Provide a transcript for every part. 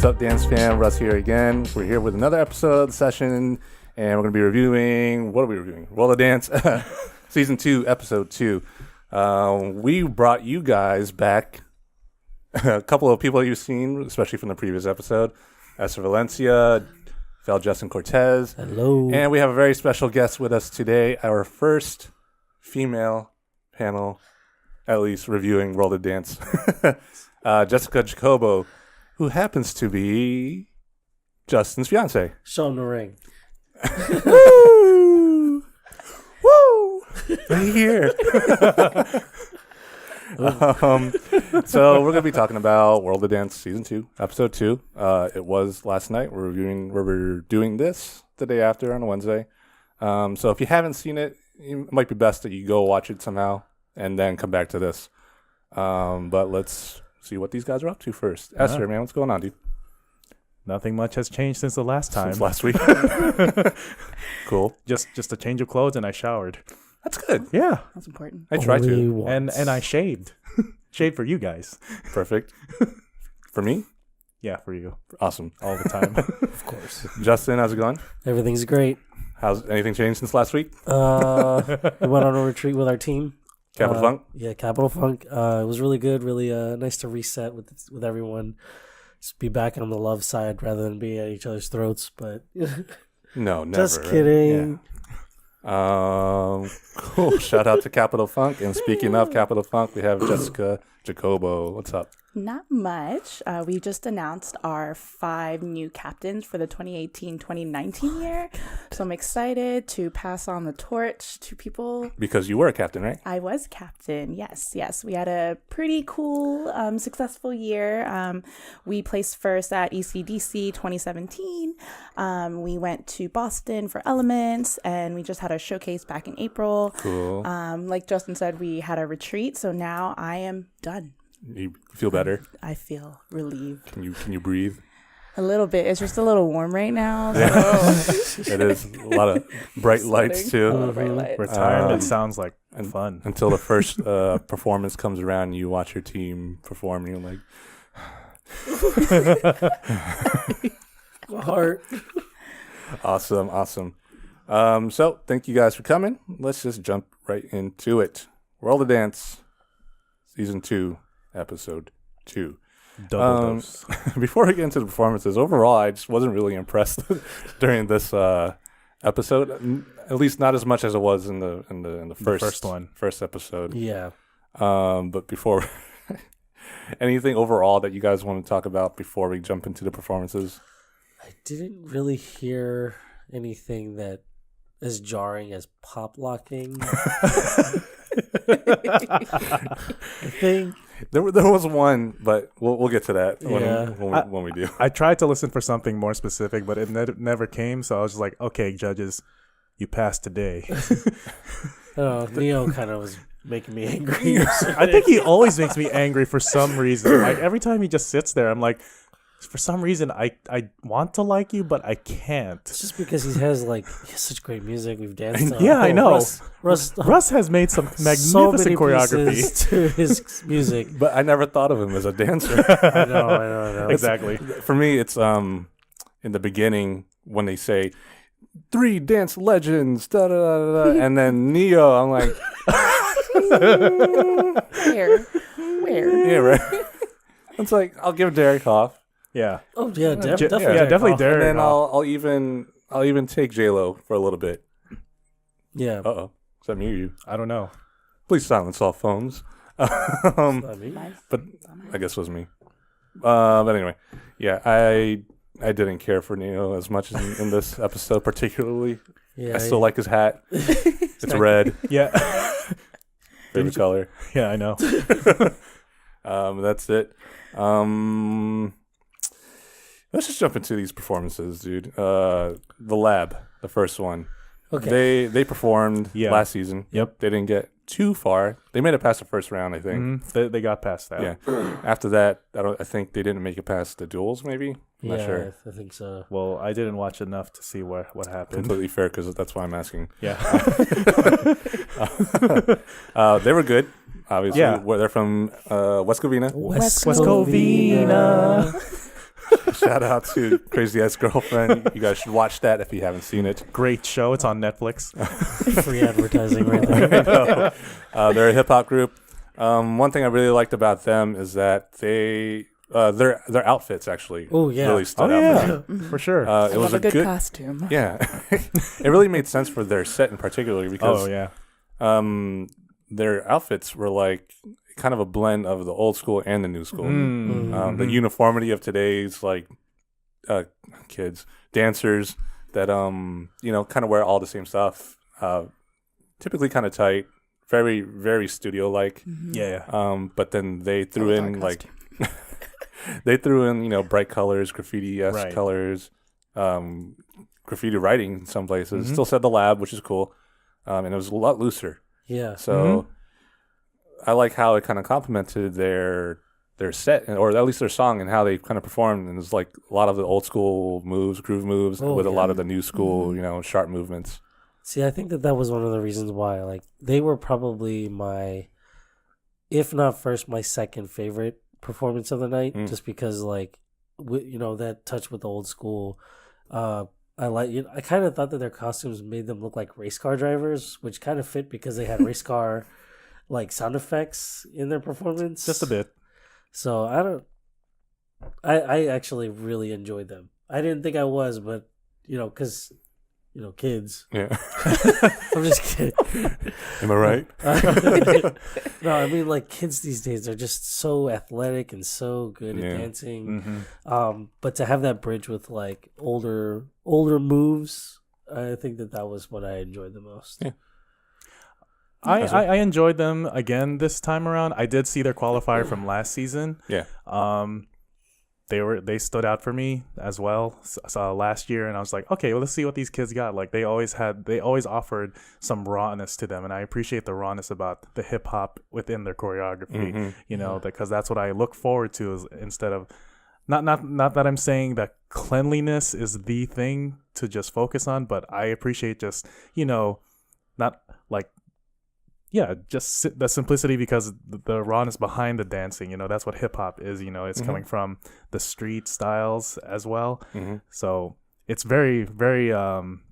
up, DanceFam? Russ here again. We're here with another episode of the session, and we're going to be reviewing, what are we reviewing? Roll the Dance, Season 2, Episode 2. We brought you guys back a couple of people you've seen, especially from the previous episode. Eser Valencia, Justin Cortez. Hello. And we have a very special guest with us today, our first female panel, at least reviewing Roll the Dance. Jessica Jacobo, who happens to be Justin's fiance. Show him the ring. Woo! Woo! Right here. So we're going to be talking about World of Dance Season 2, Episode 2. It was last night. We're doing this the day after on a Wednesday. So if you haven't seen it, it might be best that you go watch it somehow and then come back to this. But let's see what these guys are up to first. Eser, man, what's going on, dude? Nothing much has changed since the last time. Since last week. Cool. Just a change of clothes, and I showered. That's good. Yeah. That's important. I tried to. And I shaved. Shaved for you guys. Perfect. For me? Yeah, for you. Awesome. All the time. Of course. Justin, how's it going? Everything's great. How's anything changed since last week? We went on a retreat with our team. Capital Funk? Yeah, Capital Funk. It was really good. Really nice to reset with everyone. Just be back on the love side rather than be at each other's throats. But No, never. just kidding. Yeah. Cool. Shout out to Capital Funk. And speaking of Capital Funk, we have Jessica Jacobo. What's up? Not much. We just announced our 5 new captains for the 2018-2019 year. So I'm excited to pass on the torch to people. Because you were a captain, right? I was captain. Yes. We had a pretty cool, successful year. We placed first at ECDC 2017. We went to Boston for Elements, and we just had a showcase back in April. Cool. Like Justin said, we had a retreat. So now I am done. You feel better? I feel relieved. Can you breathe? A little bit. It's just a little warm right now. So. It is. A lot of bright lights, too. A lot of bright lights. Retirement sounds like fun. Until the first performance comes around, you watch your team perform, and you're like... My heart. Awesome. So, thank you guys for coming. Let's just jump right into it. Roll the Dance, Season 2, Episode 2. Double dose. Before we get into the performances, overall, I just wasn't really impressed during this episode. At least not as much as it was in the first episode. Yeah. But before, anything overall that you guys want to talk about before we jump into the performances? I didn't really hear anything that as jarring as pop locking. I think there was one, but we'll get to that when we do. I tried to listen for something more specific, but it never came. So I was just like, okay, judges, you passed today. Neo kind of was making me angry. I think he always makes me angry for some reason. Like every time he just sits there, I'm like, for some reason, I want to like you, but I can't. It's just because he has such great music. We've danced on. Yeah, I know. Russ has made some magnificent so many choreography to his music. But I never thought of him as a dancer. I know. Exactly. For me, it's in the beginning when they say 3 dance legends, da da da da, and then Neo. I'm like, Where? yeah, right. It's like I'll give Derek off. Yeah. Oh yeah, definitely. Definitely Derek. And then I'll even take J-Lo for a little bit. Yeah. Uh-oh. Is that me or you? I don't know. Please silence all phones. But I guess it was me. But anyway, yeah, I didn't care for Neo as much as in this episode particularly. Yeah, I still like his hat. It's red. Yeah. Favorite color. Yeah, I know. That's it. Let's just jump into these performances, dude. The Lab, the first one. Okay. They performed last season. Yep. They didn't get too far. They made it past the first round, I think. Mm-hmm. They got past that. Yeah. After that, I think they didn't make it past the duels. Maybe. I'm not sure. I think so. Well, I didn't watch enough to see what happened. Completely fair, because that's why I'm asking. Yeah. They were good. Obviously, yeah. They're from West Covina. West Covina. Shout out to Crazy Ex-Girlfriend. You guys should watch that if you haven't seen it. Great show. It's on Netflix. Free advertising right there. They're a hip hop group. One thing I really liked about them is that they their outfits actually really stood out. For sure. It was a a good good costume. Yeah, it really made sense for their set in particular because their outfits were like kind of a blend of the old school and the new school. The uniformity of today's like kids, dancers that kind of wear all the same stuff. Typically kind of tight, very very studio like. But then they threw in like bright colors, graffiti-esque colors, graffiti writing in some places. Still said the lab, which is cool, and it was a lot looser. Yeah. So I like how it kind of complemented their set, or at least their song, and how they kind of performed. And it's like a lot of the old school moves, groove moves, with a lot of the new school, sharp movements. See, I think that was one of the reasons why, like, they were probably my, if not first, my second favorite performance of the night, just because, like, that touch with the old school. I kind of thought that their costumes made them look like race car drivers, which kind of fit because they had race car like sound effects in their performance, just a bit. So I actually really enjoyed them. I didn't think I was, but because kids. Yeah. I'm just kidding. Am I right? No, I mean, like, kids these days are just so athletic and so good at dancing. But to have that bridge with like older moves, I think that was what I enjoyed the most. Yeah. I enjoyed them again this time around. I did see their qualifier from last season. Yeah. They stood out for me as well. Saw last year, and I was like, okay, well, let's see what these kids got. Like, they always offered some rawness to them, and I appreciate the rawness about the hip hop within their choreography. Because that's what I look forward to. Is instead of not that I'm saying that cleanliness is the thing to just focus on, but I appreciate just not like. Yeah, just the simplicity, because the rawness behind the dancing, that's what hip hop is. It's coming from the street styles as well. So it's very, very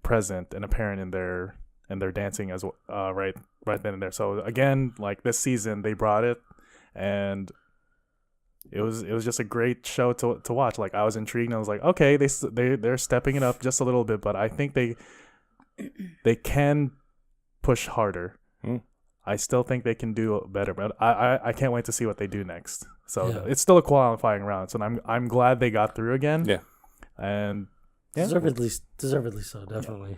present and apparent in their dancing as right then and there. So again, like this season, they brought it, and it was just a great show to watch. Like, I was intrigued, and I was like, okay, they're stepping it up just a little bit, but I think they can push harder. I still think they can do better, but I can't wait to see what they do next. So it's still a qualifying round. So I'm glad they got through again. Yeah, and deservedly so, definitely.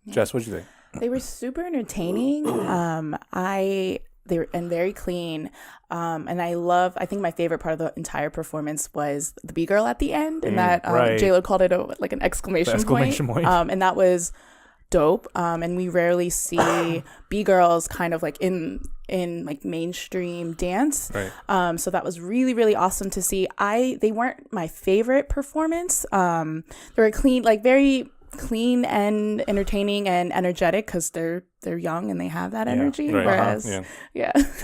Jess, what'd you think? They were super entertaining. They were very clean. And I think my favorite part of the entire performance was the B girl at the end, and that J-Lo called it an exclamation point. And that was dope. And we rarely see B girls kind of like in like mainstream dance. So that was really, really awesome to see. They weren't my favorite performance. They were clean, like very clean and entertaining and energetic, because they're young and they have that energy. Whereas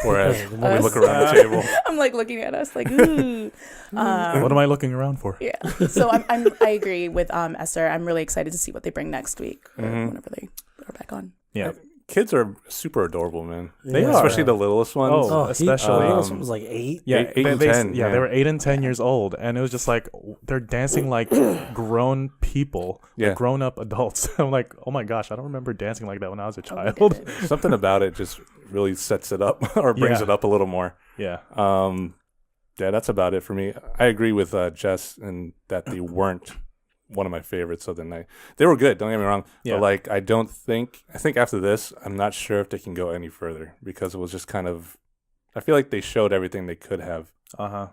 Whereas when we look around the table, I'm like looking at us like, ooh. What am I looking around for? Yeah. So I agree with Eser. I'm really excited to see what they bring next week, or whenever they are back on. Yeah. Kids are super adorable, man. They are. Especially the littlest ones. Especially. The littlest one was like 8. Yeah, 8 and 10. Yeah, they were 8 and 10 years old, and it was just like they're dancing like grown people, grown up adults. I'm like, oh my gosh, I don't remember dancing like that when I was a child. Something about it just really sets it up, or brings it up a little more. Yeah. Yeah, that's about it for me. I agree with Jess in that they weren't one of my favorites of the night. They were good, don't get me wrong. But like, I think after this, I'm not sure if they can go any further, because it was just kind of, I feel like they showed everything they could have. Do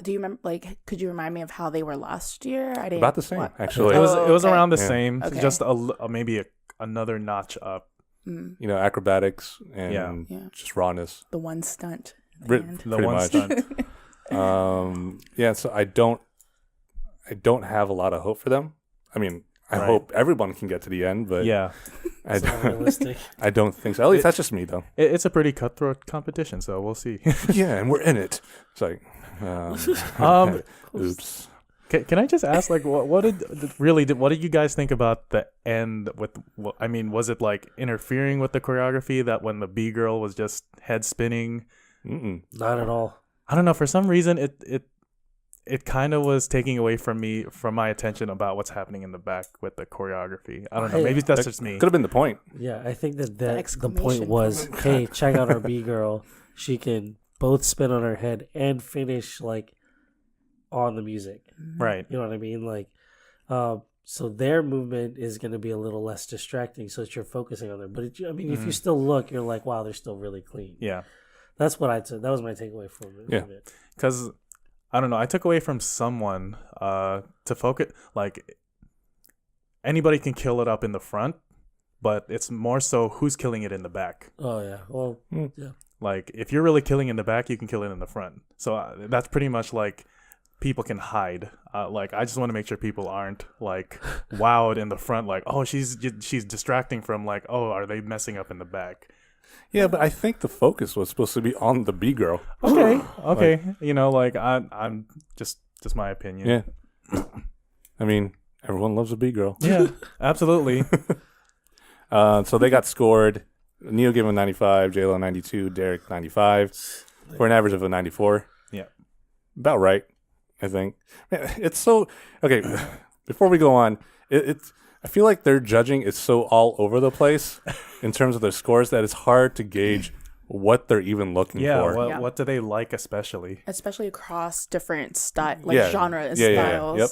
you remember, like, could you remind me of how they were last year? About the same, actually. It was around the same, Okay. just maybe another notch up. Acrobatics and just rawness. The one stunt. Stunt. So I don't have a lot of hope for them. I mean, I hope everyone can get to the end, but I don't think so. At least that's just me, though. It's a pretty cutthroat competition, so we'll see. Yeah, and we're in it. It's like, oops. Can I just ask, like, what did you guys think about the end with? I mean, was it like interfering with the choreography that when the B girl was just head spinning? Not at all. I don't know. For some reason, it kind of was taking away from my attention about what's happening in the back with the choreography. I don't know. Maybe that's just me. Could have been the point. Yeah, I think that the exclamation point was, point. hey, check out our B girl. She can both spin on her head and finish like on the music. Right. You know what I mean? Like, so their movement is going to be a little less distracting, so that you're focusing on them. But if you still look, you're like, wow, they're still really clean. Yeah. That's what I took. That was my takeaway from it. Yeah. Because I don't know. I took away from someone to focus. Like, anybody can kill it up in the front, but it's more so who's killing it in the back. Oh yeah. Well, yeah. Like, if you're really killing in the back, you can kill it in the front. So that's pretty much like people can hide. Like, I just want to make sure people aren't like wowed in the front. Like, oh, she's distracting from like, oh, are they messing up in the back? Yeah, but I think the focus was supposed to be on the B girl. Okay. You know, like I'm just my opinion. Yeah. I mean, everyone loves a B girl. Yeah, absolutely. So they got scored. Neo gave him 95, J-Lo 92, Derek 95, for an average of a 94. Yeah. About right, I think. Man, it's so... Okay, before we go on, I feel like their judging is so all over the place in terms of their scores that it's hard to gauge what they're even looking for. Yeah, what do they like especially? Especially across different genre styles. Yep.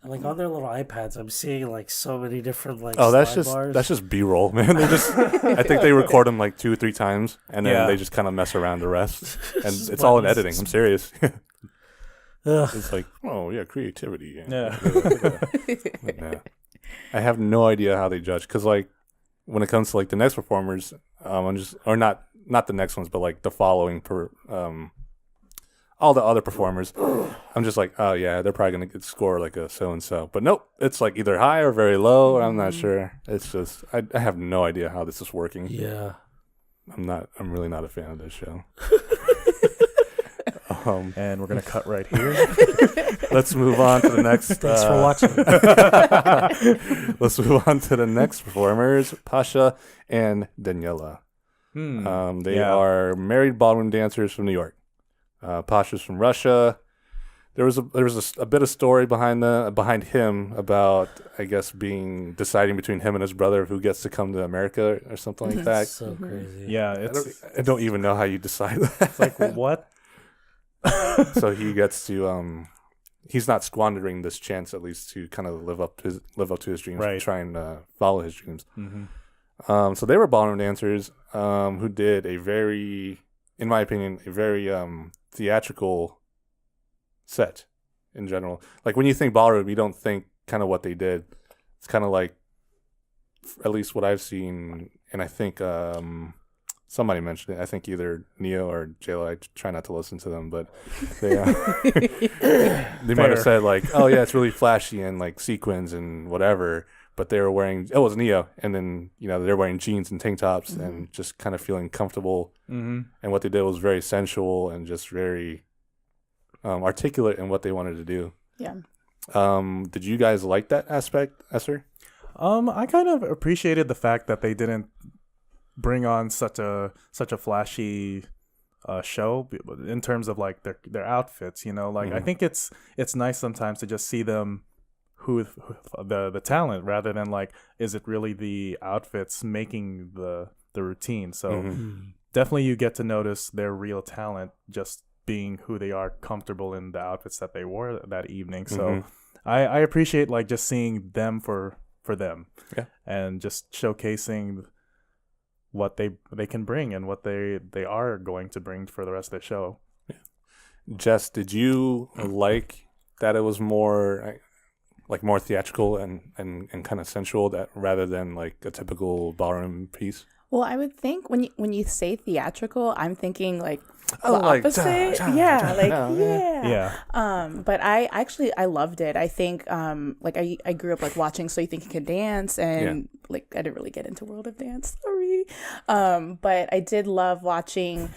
Like on their little iPads, I'm seeing like so many different like. Oh, that's bars. just B-roll, man. They just, I think they record them like 2 or 3 times, and then they just kind of mess around the rest, and it's all in editing. I'm serious. It's like, oh yeah, creativity. Yeah. But, nah. I have no idea how they judge, because like when it comes to like the next performers, I'm just, or not the next ones, but like the following all the other performers, I'm just like, oh yeah, they're probably gonna score like a so and so, but nope, it's like either high or very low. I'm not sure. It's just I have no idea how this is working. Yeah, I'm really not a fan of this show. And we're gonna cut right here. Let's move on to the next. Thanks for watching. Let's move on to the next performers, Pasha and Daniella. They are married ballroom dancers from New York. Pasha's from Russia. There was a bit of story behind him about, I guess, deciding between him and his brother who gets to come to America or something like that. So crazy. Yeah, I don't even know how you decide that. it's like what? So he gets to he's not squandering this chance, at least, to kind of live up to his dreams, right. And try and follow his dreams. Mm-hmm. So they were ballroom dancers who did a very, in my opinion, a very theatrical set in general. Like when you think ballroom, you don't think kind of what they did. It's kind of like, at least what I've seen, and I think somebody mentioned it. I think either Neo or J-Lo. I try not to listen to them, but they might have said like, oh yeah, it's really flashy and like sequins and whatever. But they were wearing, it was Neo, and then they're wearing jeans and tank tops and just kind of feeling comfortable. Mm-hmm. And what they did was very sensual and just very articulate in what they wanted to do. Yeah. Did you guys like that aspect, Eser? I kind of appreciated the fact that they didn't bring on such a flashy show in terms of like their outfits. I think it's nice sometimes to just see them. Who the talent, rather than like, is it really the outfits making the routine? So definitely you get to notice their real talent just being who they are, comfortable in the outfits that they wore that evening. So I appreciate like just seeing them for them, and just showcasing what they can bring and what they are going to bring for the rest of the show. Jess, did you like that it was more more theatrical and kind of sensual, that rather than like a typical ballroom piece? Well, I would think when you say theatrical, I'm thinking like the like, opposite. Yeah. But I loved it. I think I grew up like watching So You Think You Can Dance, and like I didn't really get into World of Dance. Sorry. sorry. But I did love watching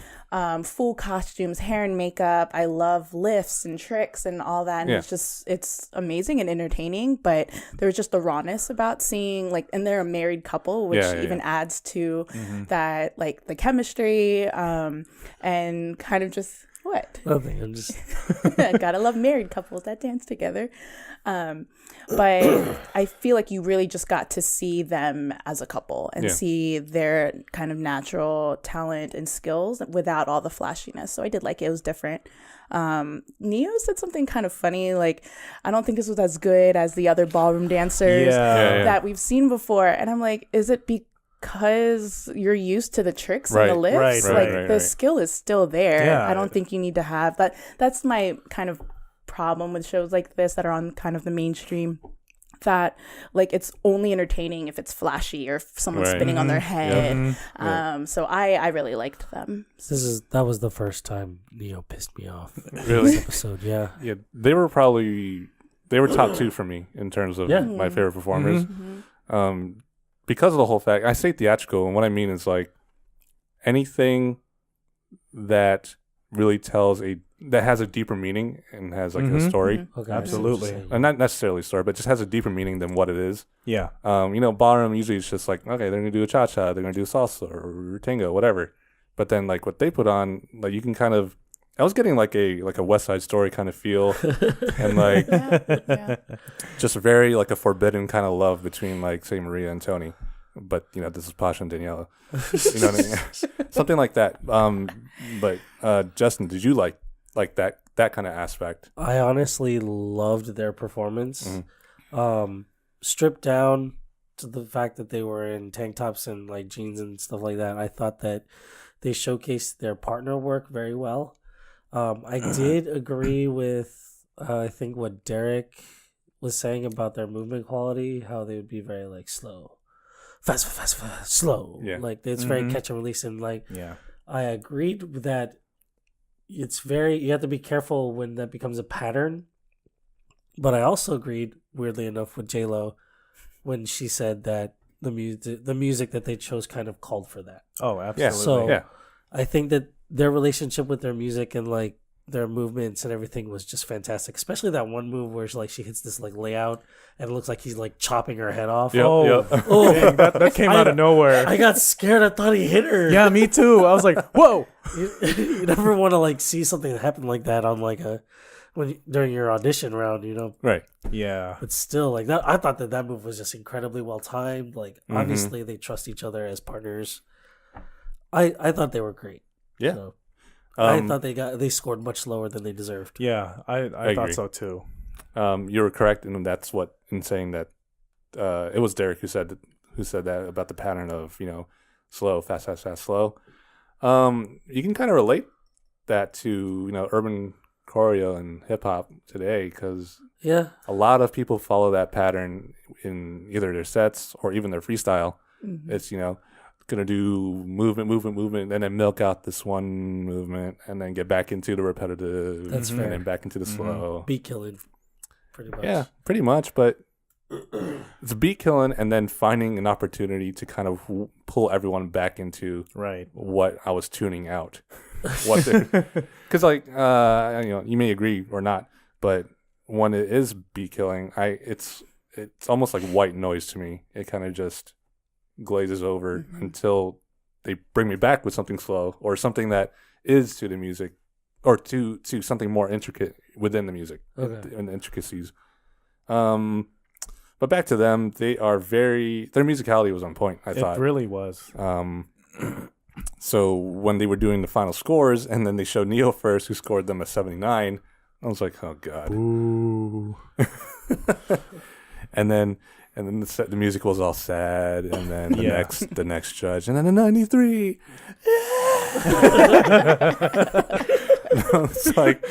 full costumes, hair and makeup. I love lifts and tricks and all that. And it's amazing and entertaining. But there's just the rawness about seeing, like, and they're a married couple, which even adds to that, like, the chemistry and kind of just what? Nothing. I'm just gotta love married couples that dance together. But I feel like you really just got to see them as a couple and see their kind of natural talent and skills without all the flashiness. So I did like it. It was different. Neo said something kind of funny, like, I don't think this was as good as the other ballroom dancers that we've seen before. And I'm like, is it because you're used to the tricks and the lifts? The skill is still there. I don't think you need to have that. That's my kind of problem with shows like this that are on kind of the mainstream, that like it's only entertaining if it's flashy or if someone's spinning on their head. So I really liked them. That was the first time Neo pissed me off. Really? This episode, yeah. They were top two for me in terms of my favorite performers. Because of the whole fact, I say theatrical, and what I mean is like anything that really that has a deeper meaning and has like a story. Okay, absolutely. And not necessarily a story, but just has a deeper meaning than what it is. Yeah. Ballroom usually it's just like, okay, they're gonna do a cha-cha, they're gonna do salsa or tango, whatever. But then like what they put on, like you can kind of, I was getting like a West Side Story kind of feel, and like just very like a forbidden kind of love between like say Maria and Tony, but this is Pasha and Daniella, you know what I mean? Something like that. But Justin, did you like that kind of aspect? I honestly loved their performance. Stripped down to the fact that they were in tank tops and like jeans and stuff like that. I thought that they showcased their partner work very well. I did agree with I think what Derek was saying about their movement quality, how they would be very like slow, fast, slow. Yeah. Like it's very catch and release, and like I agreed with that. You have to be careful when that becomes a pattern. But I also agreed, weirdly enough, with J-Lo when she said that the music that they chose kind of called for that. Oh, absolutely. So I think that their relationship with their music and like their movements and everything was just fantastic. Especially that one move where she hits this like layout and it looks like he's like chopping her head off. Dang, that came out of nowhere. I got scared. I thought he hit her. Yeah, me too. I was like, whoa. You never want to like see something happen like that on like during your audition round, Right. Yeah. But still, like that, I thought that move was just incredibly well timed. Like obviously they trust each other as partners. I thought they were great. Yeah. So, I thought they scored much lower than they deserved. Yeah, I thought agree. so too. You were correct, and that's what in saying that it was Derek who said that about the pattern of slow, fast, slow. You can kind of relate that to urban choreo and hip hop today, because a lot of people follow that pattern in either their sets or even their freestyle. It's gonna do movement, and then milk out this one movement, and then get back into the repetitive, That's fair. And then back into the slow. Beat killing, pretty much. Yeah, pretty much. But it's beat killing, and then finding an opportunity to kind of pull everyone back into what I was tuning out. Because like you may agree or not, but when it is beat killing, it's almost like white noise to me. It kind of just glazes over until they bring me back with something slow or something that is to the music, or to something more intricate within the music and the intricacies. But back to them, their musicality was on point. I thought it really was. So when they were doing the final scores, and then they showed Neo first, who scored them a 79, I was like, oh god. Ooh. and then the music was all sad, and then the next judge, and then a 93. It's like,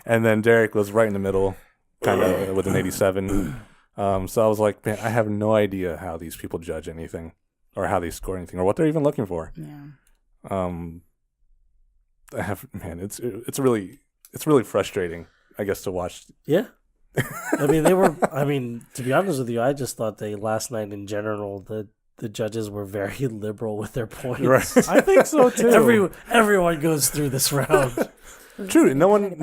and then Derek was right in the middle, kind of with an 87. So I was like, man, I have no idea how these people judge anything, or how they score anything, or what they're even looking for. It's really frustrating, I guess, to watch. Yeah. I mean, to be honest with you, I just thought last night in general, the the judges were very liberal with their points. Right. I think so too. Everyone goes through this round. True. No one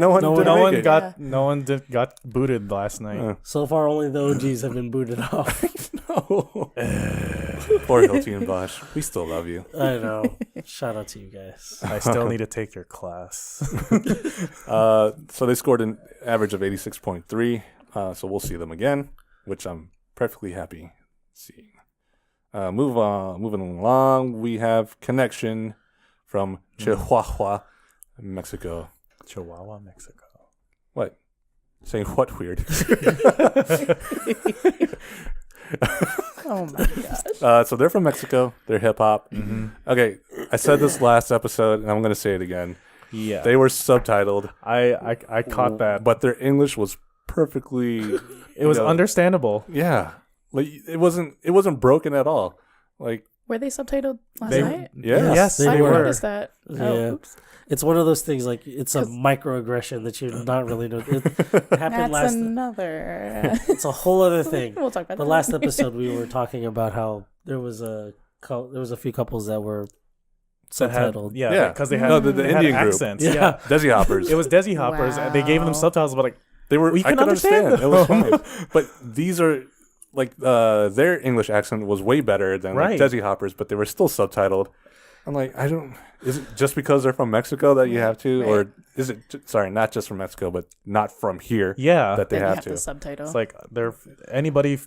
got booted last night. So far, only the OGs have been booted off. No. Poor Hilti and Bosch. We still love you. I know. Shout out to you guys. I still need to take your class. So they scored an average of 86.3. So we'll see them again, which I'm perfectly happy seeing. Moving along, we have Connection from Chihuahua, Mexico. Chihuahua, Mexico. What? Saying what weird? Oh my gosh. So they're from Mexico. They're hip hop. Mm-hmm. Okay, I said this last episode, and I'm going to say it again. Yeah. They were subtitled. I caught that. But their English was perfectly... It was understandable. Yeah. Like, it wasn't broken at all. Like, Were they subtitled last They- night? Yes, they I they were. were. noticed that. Yeah. Oh, oops. It's one of those things like it's a microaggression that you're not really know. It happened That's last. another. It's a whole other thing. We'll talk about The that. last episode we were talking about how there was a few couples that were That had- subtitled. Yeah. because they had, No, the they had Indian group. accents. Yeah. Yeah. Desi Hoppers. It was Desi Hoppers, and they gave them Wow. subtitles, but like, They were. We I can could understand. understand It was fine. But these are like their English accent was way better than Right. like Desi Hoppers, but they were still subtitled. I'm like, I don't. Is it just because they're from Mexico that you have to, Right. or is it? Sorry, not just from Mexico, but not from here yeah, that they Then you have to. the subtitle. it's like they're anybody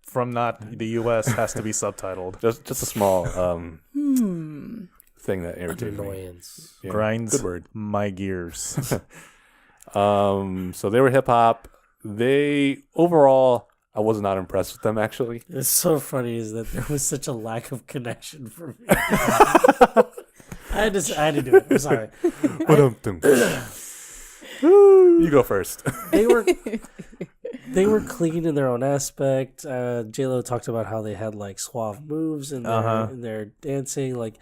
from not the U.S. has to be subtitled. Just a small Hmm. thing that irritated me. Annoyance. Yeah, Grinds Good word. my gears. So they were hip hop. They overall, I was not impressed with them actually. It's so funny is that there was such a lack of connection for me. I had to do it. I'm sorry. You go first. They were clean in their own aspect. J-Lo talked about how they had like suave moves in their dancing. Like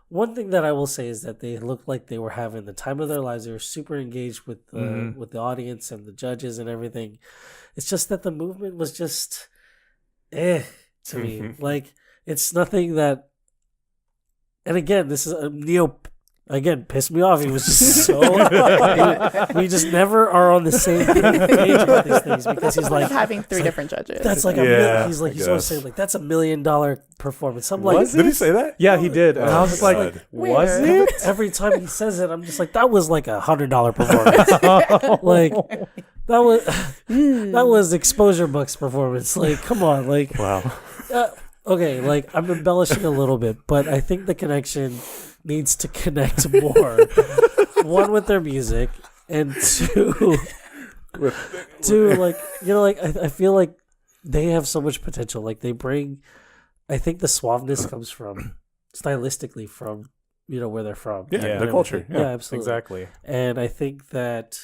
one thing that I will say is that they looked like they were having the time of their lives. They were super engaged with the audience and the judges and everything. It's just that the movement was just to me. Like it's nothing that. And again, this is Neo. Again, pissed me off. He was just so. We just never are on the same page about these things because he's like having three different judges. that's like Yeah, he's like I he's always guess. saying like that's $1 million perforance. I'm like, Did he say that? Yeah, he did. And I was just like, God. was Where? it? every time he says it, I'm just like that was like $100 performance. Like that was Exposure Bucks performance. Like come on, like Wow. okay, like I'm embellishing a little bit, but I think the connection needs to connect more. One with their music, and two, like like I feel like they have so much potential. Like they bring, I think the suaveness comes from stylistically from where they're from. Yeah, Yeah. the culture. Yeah, Yeah. absolutely. Exactly. And I think that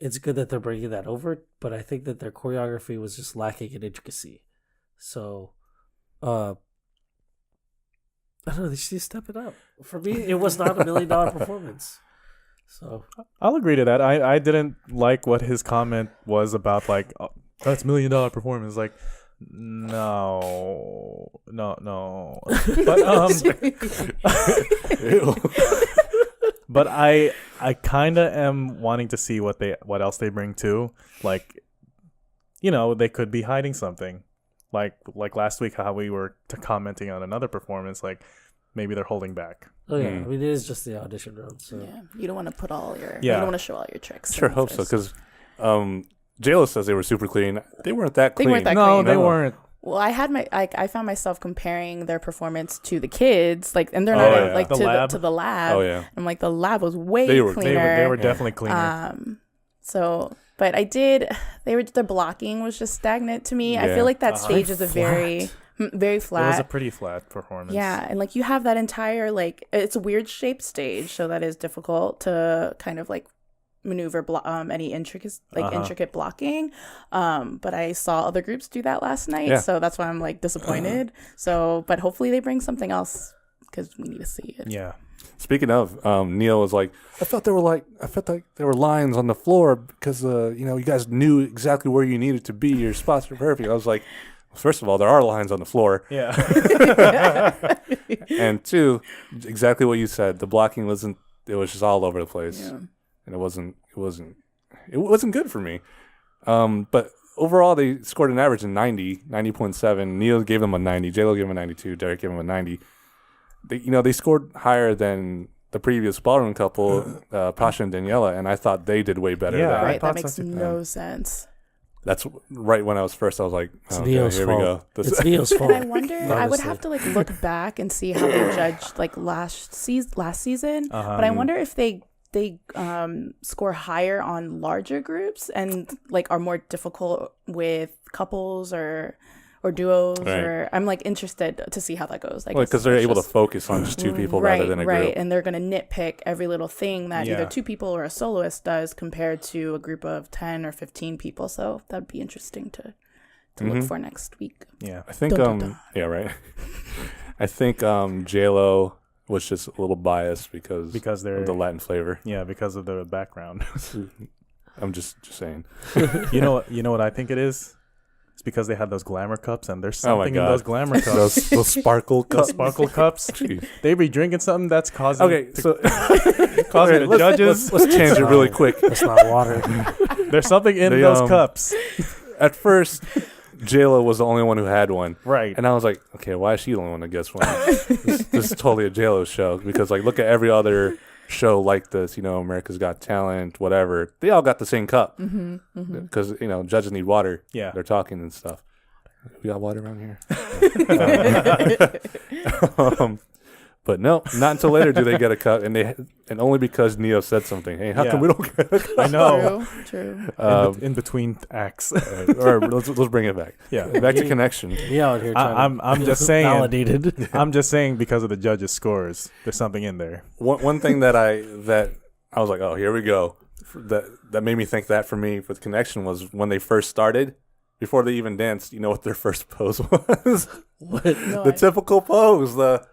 it's good that they're bringing that over, but I think that their choreography was just lacking in intricacy. So, I don't know. They should step it up. For me, it was not $1 million performance. So I'll agree to that. I didn't like what his comment was about, like, oh, that's $1 million performance. Like, no. But Ew. but I kind of am wanting to see what else they bring too. Like, they could be hiding something. Like last week, how we were commenting on another performance. Like, maybe they're holding back. I mean, it is just the audition round. So Yeah, you don't want to put all your. Yeah. You don't want to show all your tricks. Sure in hope so, first. because J-Lo says they were super clean. They weren't that They clean. weren't that No, clean. they No. weren't. Well, I found myself comparing their performance to the kids, like, and they're Oh, not yeah. like The to lab? the lab. Oh yeah. I'm like the lab was way They were- cleaner. They were definitely cleaner. So, but their blocking was just stagnant to me. I Yeah. feel like that Uh-huh. stage is a very It was flat. a pretty flat performance. Yeah, and like you have that entire like it's a weird shaped stage, so that is difficult to kind of like maneuver any intricate blocking. But I saw other groups do that last night, Yeah. so that's why I'm like disappointed. So, but hopefully they bring something else because we need to see it. Yeah. Speaking of, Neil was like, I felt like there were lines on the floor because you guys knew exactly where you needed to be. Your spots were perfect. I was like, First of all, there are lines on the floor. Yeah. And two, exactly what you said. The blocking wasn't. It was just all over the place, and it wasn't good for me. But overall, they scored an average of 90.7. Neil gave them a 90. J-Lo gave them a 92. Derek gave them a 90. They scored higher than the previous ballroom couple, Pasha and Daniella, and I thought they did way better. Yeah, Right, that makes no sense. That's right when I was first. I was like, It's okay, Neil's here fault. we go. It's Neil's fault. And I wonder, I would have to like look back and see how they judged like last season. But I wonder if they score higher on larger groups and like are more difficult with couples or duos, Right. or I'm like interested to see how that goes. Because they're able to focus on just two people rather than a group. Right, and they're going to nitpick every little thing that either two people or a soloist does compared to a group of 10 or 15 people. So that'd be interesting to look for next week. Yeah. I think yeah, right. I think J-Lo was just a little biased because they're of the Latin flavor. Yeah, because of the background. I'm just saying. You know what I think it is? It's because they had those glamour cups, and there's something in God. those glamour cups. those sparkle cups. Those sparkle cups. Jeez. They be drinking something that's causing So causing the judges. Let's change it really quick. It's not water. There's something in those cups. At first, J-Lo was the only one who had one. Right. And I was like, okay, why is she the only one that gets one? this is totally a J-Lo show. Because, like, look at every other show like this, America's Got Talent, whatever. They all got the same cup. Because, judges need water. Yeah. They're talking and stuff. We got water around here. But no, not until later do they get a cup. And only because Neo said something. Hey, how come we don't get a cup? I know. True. In between acts. Or let's bring it back. Yeah. Back to connection. We out here trying I'm just saying. validated. I'm just saying because of the judges' scores, there's something in there. One thing that I was like, oh, here we go. That made me think that for me with connection was when they first started, before they even danced. You know what their first pose was? What? The typical pose. The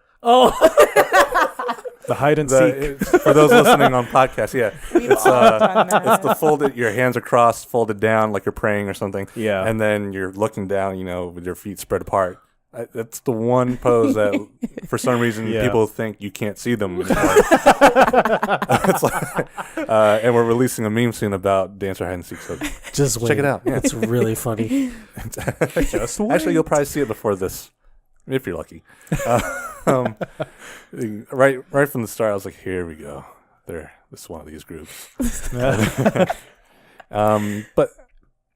hide and seek. For those listening on podcasts, yeah, We've all done that. it's the folded. Your hands are crossed, folded down like you're praying or something. Yeah. and then you're looking down, with your feet spread apart. That's the one pose that, for some reason, people think you can't see them anymore. It's like, and we're releasing a meme soon about dancer hide and seek. So Just wait. check it out. Yeah. It's really funny. Just wait. Actually, you'll probably see it before this, if you're lucky. Right from the start, I was like, "Here we go. This is one of these groups." But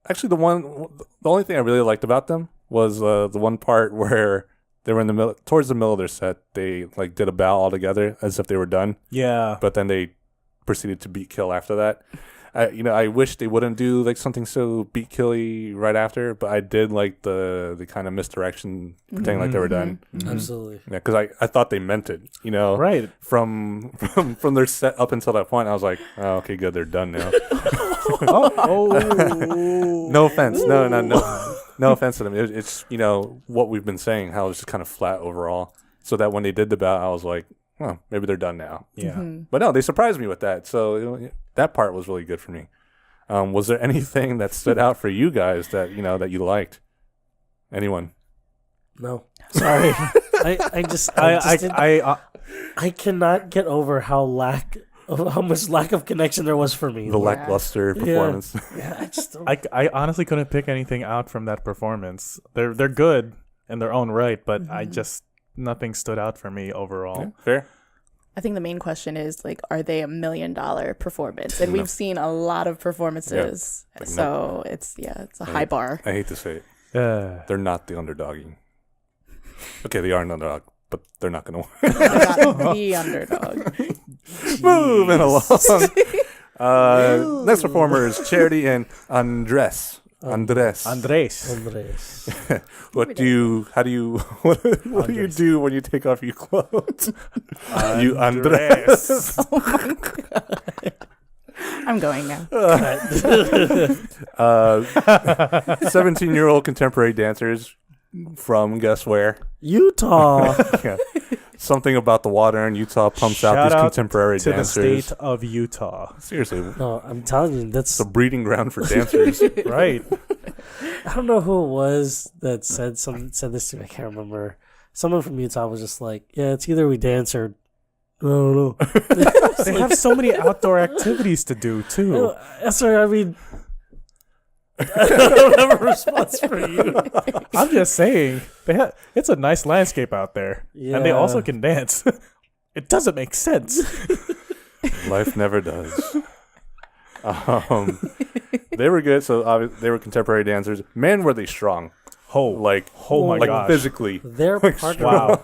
actually, the only thing I really liked about them was the one part where they were in the middle, towards the middle of their set. They like did a bow all together as if they were done. Yeah. But then they proceeded to beat kill after that. I wish they wouldn't do like something so beat killy right after, but I did like the kind of misdirection, pretending like they were done. Absolutely. Yeah, because I thought they meant it. Right. From their set up until that point, I was like, oh, okay, good, they're done now. No offense, no offense to them. It's what we've been saying, how it's just kind of flat overall. So that when they did the bout, I was like, well, maybe they're done now. Yeah. But no, they surprised me with that. So that part was really good for me. Was there anything that stood out for you guys that that you liked? Anyone? No, sorry. I cannot get over how much lack of connection there was for me. The lackluster performance. Yeah, I just don't. I honestly couldn't pick anything out from that performance. They're good in their own right, but nothing stood out for me overall. Yeah, fair. I think the main question is like, are they $1 million performance? And we've seen a lot of performances, so it's a high bar. I hate to say it, they're not the underdogging. Okay, they are an underdog, but they're not going to win. They're not the underdog. Moving along. Next performer is Carity and Andres. Andres. What do you do when you take off your clothes? You Andres. Oh my God. I'm going now. 17-year-old contemporary dancers from guess where? Utah. Yeah. Something about the water in Utah pumps out these contemporary to dancers. the state of Utah. Seriously. No, I'm telling you, that's It's a breeding ground for dancers. Right. I don't know who it was that said this to me. I can't remember. Someone from Utah was just like, "Yeah, it's either we dance or I don't know." They have so many outdoor activities to do too. Eser, I mean, I don't have a response for you. I'm just saying, it's a nice landscape out there, and they also can dance. It doesn't make sense. Life never does. They were good. So they were contemporary dancers. Man, were they strong? Oh my gosh. Physically. Their partner,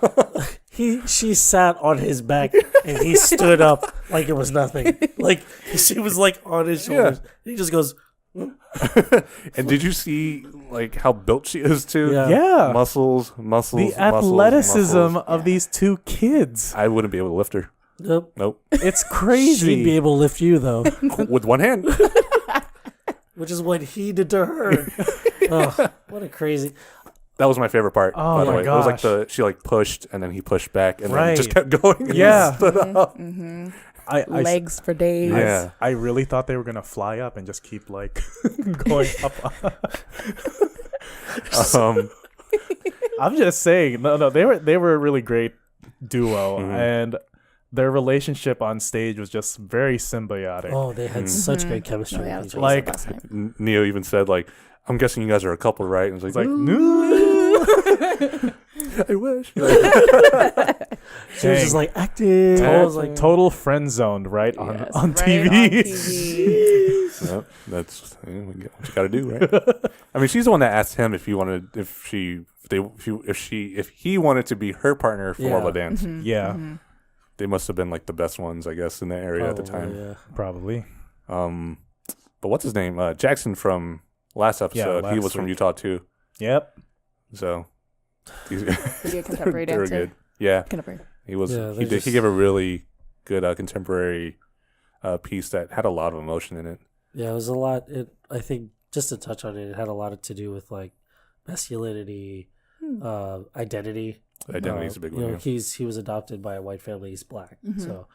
she sat on his back and he stood up like it was nothing. Like she was like on his shoulders. Yeah. He just goes. And did you see like how built she is too? Yeah. Muscles. The athleticism of these two kids. I wouldn't be able to lift her. Nope. It's crazy. She'd be able to lift you though. With one hand. Which is what he did to her. Oh, what a crazy. That was my favorite part. Oh by the my way. gosh. It was like she like pushed and then he pushed back and then just kept going. Yeah. Mm-hmm. Legs for days. Yeah. I really thought they were gonna fly up and just keep like going up. I'm just saying, no, they were a really great duo, and their relationship on stage was just very symbiotic. Oh, they had such great chemistry. Yeah, with each other. Like Neo even said like, "I'm guessing you guys are a couple, right?" And it's like no. I wish. She was just like acting. Total friend zoned, right? Yes, on right TV. Yep, that's what you got to do, right? I mean, she's the one that asked him if he wanted to be her partner for World of Dance. Mm-hmm. Yeah. Mm-hmm. They must have been like the best ones, I guess, in the area at the time. Yeah. Probably. But what's his name? Jackson from last episode. He was from Utah too. Yep. So Was he a contemporary they were dancer? good. Yeah, Contemporary. he was. Yeah, He gave a really good contemporary piece that had a lot of emotion in it. Yeah, it was a lot. I think just to touch on it, it had a lot to do with like masculinity, identity. Identity is a big one. You know, Yeah. he was adopted by a white family. He's black, Mm-hmm. so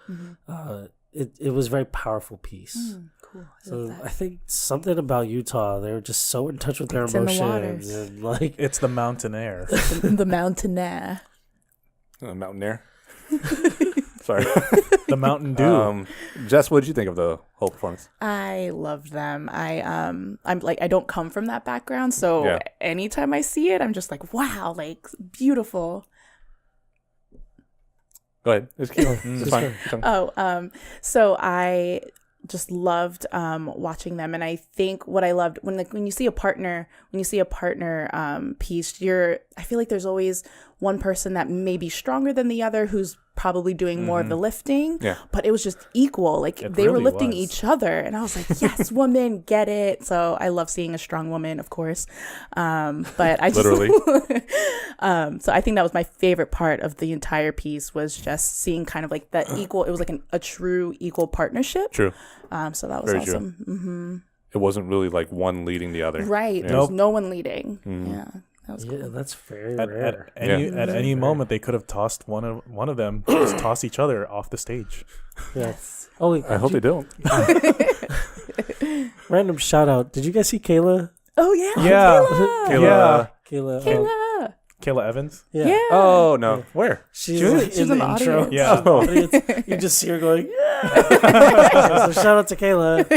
it was a very powerful piece. Cool. So I think something about Utah, they were just so in touch with their It's in the emotions, waters. and like It's the mountain air. The mountainaire. Mountain Air. Sorry. The Mountain Dew. Jess, what did you think of the whole performance? I loved them. I'm like, I don't come from that background, so anytime I see it, I'm just like, wow, like beautiful. Go ahead. It's fine. So I just loved watching them, and I think what I loved when you see a partner piece, I feel like there's always one person that may be stronger than the other who's probably doing more of the lifting, but it was just equal. Like they were lifting each other, and I was like, yes, woman, get it. So I love seeing a strong woman, of course, but I just literally. So I think that was my favorite part of the entire piece, was just seeing kind of like that equal. It was like a true equal partnership. True. So that was Very awesome. true. Mm-hmm. It wasn't really like one leading the other. Right. Yeah. There was no one leading. Yeah. That was cool. yeah, that's very At rare. any moment, they could have tossed one of them, just toss each other off the stage. Yes. Oh, I hope they don't. Random shout out. Did you guys see Kayla? Oh yeah. Yeah. Kayla. Kayla Evans. Yeah. Oh no, where? She's in the intro. audience. Yeah. Oh. You just see her going, yeah. So shout out to Kayla.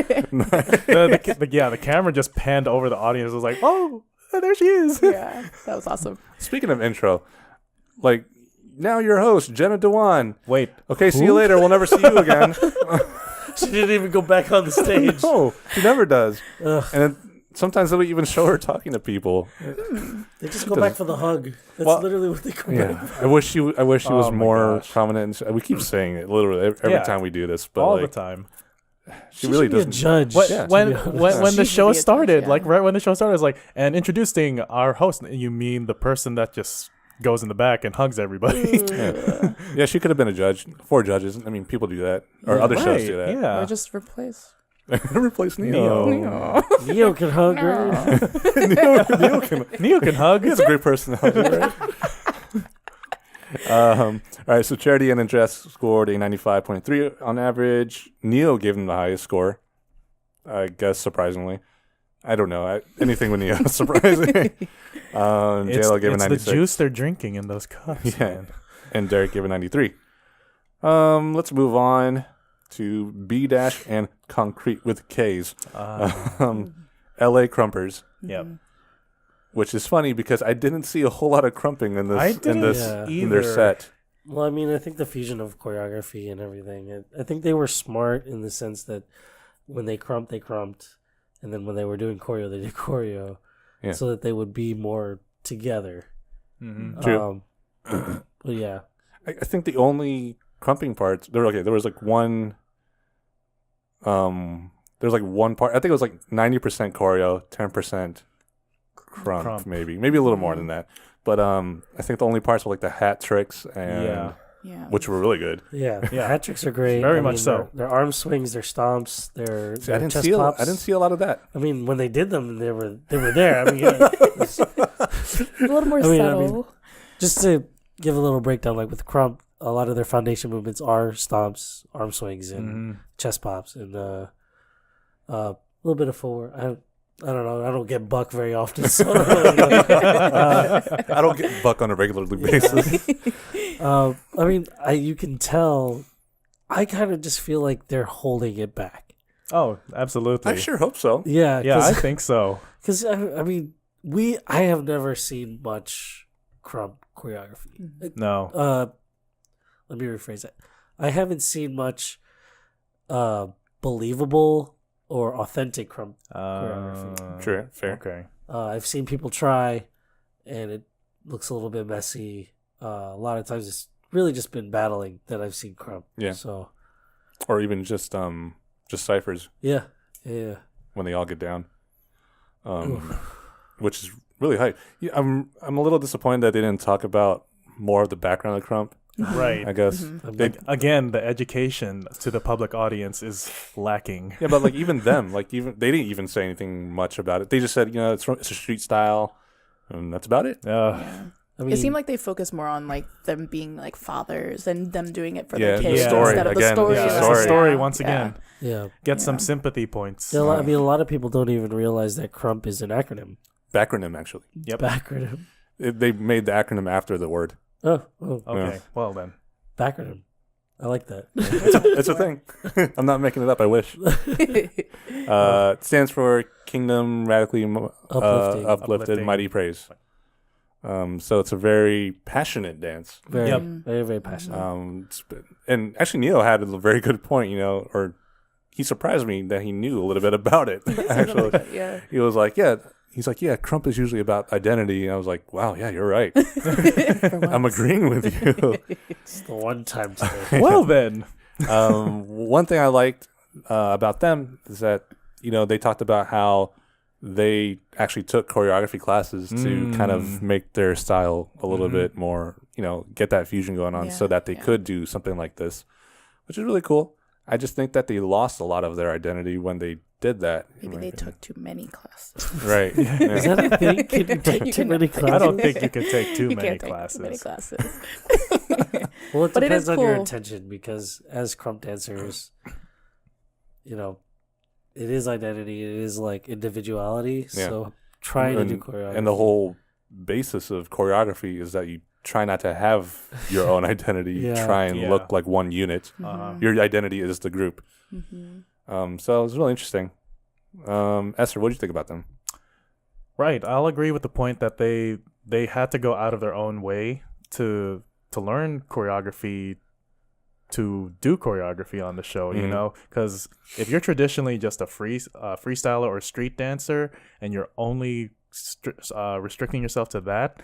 The camera just panned over the audience. It was like, oh, there she is. Yeah. That was awesome. Speaking of intro, like now your host Jenna Dewan. Wait. Okay, see you later. We'll never see you again. She didn't even go back on the stage. No, she never does. Ugh. And then sometimes they'll even show her talking to people. They just go back for the hug. That's literally what they go back for. I wish she was Oh my more gosh. prominent. We keep saying it literally every time we do this, but All like, the time. she really should be a doesn't. judge. When the She show should be a started, judge, like right when the show started, it's like, and introducing our host. You mean the person that just goes in the back and hugs everybody? Yeah, she could have been a judge. 4 judges. I mean, people do that, or other shows do that. Yeah. Or just replace. Replace Neo. Neo can hug, right? Neo can hug. He has a great personality, right? All right, so Carity Andres scored a 95.3 on average. Neo gave him the highest score, I guess, surprisingly. I don't know. Anything with Neo is surprising. JLo gave it 96. It's the juice they're drinking in those cups. Yeah. Man. And Derek gave it 93. Let's move on to BDash and Konkrete with K's. LA Crumpers. Yep. Which is funny because I didn't see a whole lot of crumping in their set. Well, I mean, I think the fusion of choreography and everything. I think they were smart in the sense that when they crumped, and then when they were doing choreo, they did choreo, so that they would be more together. Mm-hmm. True. But yeah, I think the only crumping parts there was like one. There's like one part. I think it was like 90% choreo, 10% crump, maybe a little more than that. But I think the only parts were like the hat tricks and which were really good. Yeah. Hat tricks are great. Very much so. Their arm swings, their stomps, their I didn't chest see pops. I didn't see a lot of that. I mean, when they did them, they were there. I mean, a little more subtle. Just to give a little breakdown, like with crump, a lot of their foundation movements are stomps, arm swings, and chest pops, and a little bit of forward. I don't know. I don't get buck very often, so I don't really know. I don't get buck on a regular basis. I mean, you can tell. I kind of just feel like they're holding it back. Oh, absolutely. I sure hope so. Yeah, I think so. Because I mean, I have never seen much crump choreography. No. Let me rephrase that. I haven't seen much believable or authentic crump choreography. Sure, fair. Okay. I've seen people try, and it looks a little bit messy. A lot of times, it's really just been battling that I've seen crump. Yeah. So, or even just ciphers. Yeah. When they all get down, which is really hype. Yeah, I'm a little disappointed that they didn't talk about more of the background of crump. Right. I guess. Again, the education to the public audience is lacking. Yeah, but like even them, they didn't even say anything much about it. They just said, it's a street style, and that's about it. I mean, it seemed like they focused more on like them being like fathers and them doing it for their the kids story. instead of the Again, story. yeah. The story once again. Yeah. Get some sympathy points. I mean, a lot of people don't even realize that crump is an acronym. Backronym, actually. Yep. Backronym. They made the acronym after the word. Oh. Okay. Yeah. Well then. Backronym. I like that. It's a thing. I'm not making it up. I wish. It stands for Kingdom Radically Uplifted Mighty Praise. So it's a very passionate dance. Very, very, very passionate. And actually, Neo had a very good point. Or he surprised me that he knew a little bit about it. Actually, he was like, He's like, crump is usually about identity. And I was like, wow, yeah, you're right. I'm agreeing with you. It's the one time today. Well, then. One thing I liked about them is that, they talked about how they actually took choreography classes to kind of make their style a little bit more, get that fusion going on so that they could do something like this, which is really cool. I just think that they lost a lot of their identity when they did that. Maybe they took too many classes. Right. Is that a thing? Can you take too many classes? I don't think you can take too You many can't take classes. too many classes. Well, it But it depends is on your cool. intention because as crump dancers, it is identity. It is like individuality. Yeah. So trying to do choreography. And the whole basis of choreography is that you try not to have your own identity. You try and look like one unit. Your identity is the group. So it was really interesting. Eser, what did you think about them? Right. I'll agree with the point that they had to go out of their own way to learn choreography, to do choreography on the show, because if you're traditionally just a freestyler or street dancer and you're only restricting yourself to that,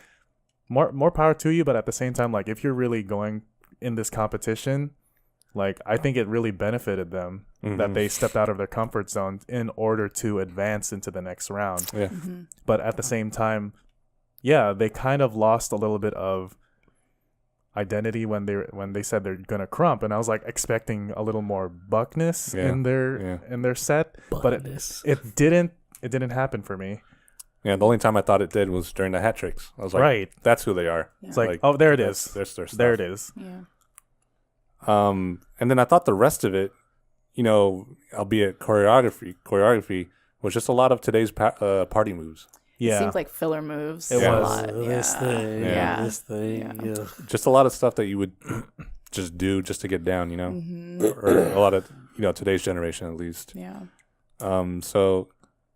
more power to you. But at the same time, like if you're really going in this competition, like I think it really benefited them that they stepped out of their comfort zone in order to advance into the next round. Yeah. But at the same time, they kind of lost a little bit of identity when they said they're gonna crump, and I was like expecting a little more buckness in their set, but it didn't happen for me. Yeah, the only time I thought it did was during the hat tricks. I was like, that's who they are. It's like, oh, there it is. There's their stuff. There it is. Yeah. And then I thought the rest of it, albeit choreography was just a lot of today's party moves. Yeah. It seems like filler moves. It a was. lot. This Yeah. thing, Yeah. this thing. Yeah. Just a lot of stuff that you would just do just to get down, you know, Mm-hmm. or a lot of today's generation at least. Yeah. So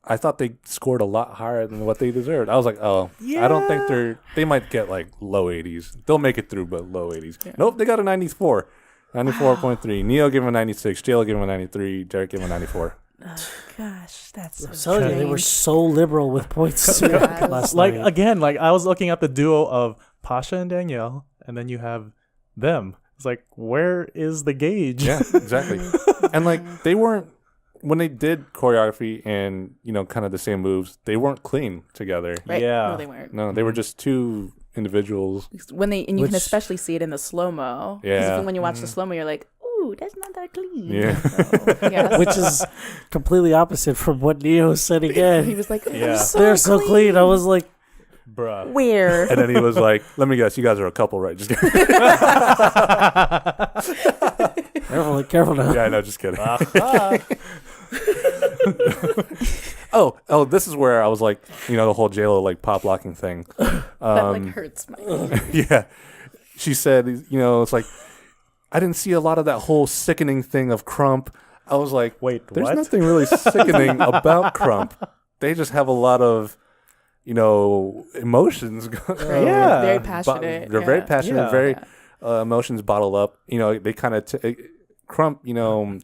I thought they scored a lot higher than what they deserved. I was like, oh, I don't think they might get like low 80s. They'll make it through, but low 80s. Yeah. Nope, they got a 94. 94.3. Neo gave him a 96. Jayla gave him a 93. Derek gave him a 94. Oh, gosh, that's so So they were strange. so liberal with points Yeah. last Like night. again, like I was looking at the duo of Pasha and Danielle, and then you have them. It's like, where is the gauge? Yeah, exactly. And like they weren't, when they did choreography and kind of the same moves, they weren't clean together. Right? Yeah. No, they weren't. No, they were just two individuals. And you can Which- especially see it in the slow mo. Yeah. When you watch the slow mo, you're like, ooh, that's not that clean. Yeah. So, yeah. Which is completely opposite from what Neo said he again. was like, Yeah. They're so clean. I was like, Bruh. Where? And then he was like, let me guess, you guys are a couple, right? Just kidding. careful now. Yeah, I know, just kidding. Oh, this is where I was like, the whole JLo like pop locking thing. That like hurts my ear. Yeah. She said, it's like, I didn't see a lot of that whole sickening thing of Crump. I was like, Wait, there's what? nothing really sickening about Crump. They just have a lot of, emotions. Yeah. Very But passionate. they're very passionate, Yeah. very emotions bottled up. They kind of Crump.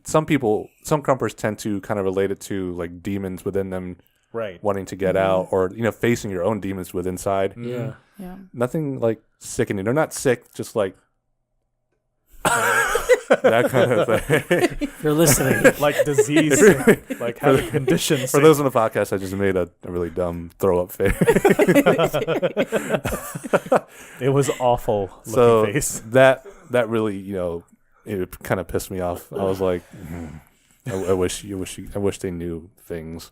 Some Crumpers tend to kind of relate it to like demons within them Right. wanting to get out, or facing your own demons within inside. Yeah. Yeah. Nothing like sickening. They're not sick, just like that kind of thing. If you're listening, Like disease, like having conditions. For those on the podcast, I just made a really dumb throw up face. It was awful looking So face. that really it kind of pissed me off. I was like, I wish they knew things.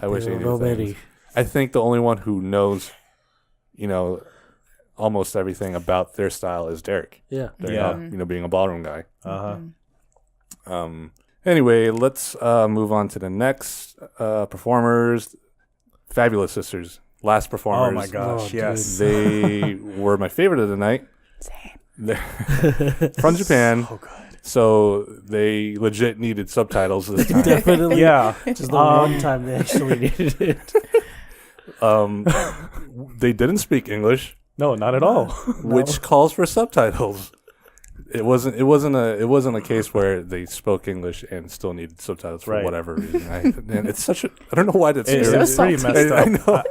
I wish they don't knew know things. many. I think the only one who knows, almost everything about their style is Derek. Yeah. Derek, Yeah. being a ballroom guy. Uh-huh. Anyway, let's move on to the next performers. Fabulous Sisters. Last performers. Oh my gosh, Oh, yes. They were my favorite of the night. Same. They're from Japan. Oh good. So they legit needed subtitles this time. Definitely. Yeah. Just the one time they actually needed it. They didn't speak English, No, not at all. which calls for subtitles. It wasn't a case where they spoke English and still needed subtitles for Right. whatever reason. And it's such a, I don't know why that's It's scary. so pretty salty. messed I up. know.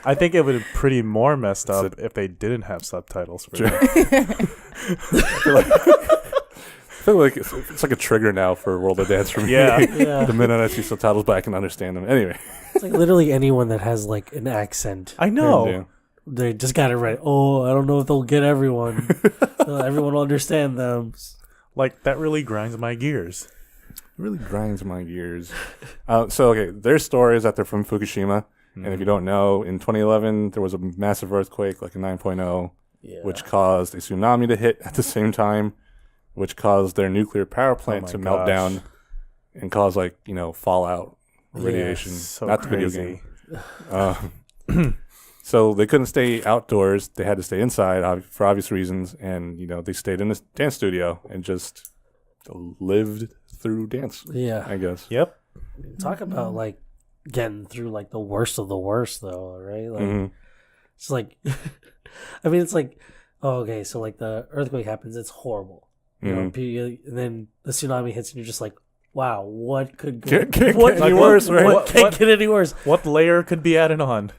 I think it would be pretty more messed It's up if they didn't have subtitles for Sure. that. I feel like it's like a trigger now for World of Dance for me. Yeah. Yeah. The minute I see subtitles, but I can understand them. Anyway. It's like literally anyone that has like an accent. I know. Yeah. They just got it right. Oh, I don't know if they'll get everyone. Everyone will understand them. Like that really grinds my gears. It really grinds my gears. Okay, their story is that they're from Fukushima. And if you don't know, in 2011, there was a massive earthquake, like a 9.0, Yeah. which caused a tsunami to hit at the same time, which caused their nuclear power plant my to melt gosh. down and cause, like, fallout, radiation. So Not the video crazy. game. So they couldn't stay outdoors. They had to stay inside for obvious reasons. And, they stayed in this dance studio and just lived through dance, Yeah. I guess. Yep. Talk about like getting through like the worst of the worst though, right? Like Mhm. it's like I mean it's like okay, so like the earthquake happens, it's horrible. You know, and then the tsunami hits and you're just like, wow, what could go Can't get what, any what- worse, right? What can't get any worse? What layer could be added on?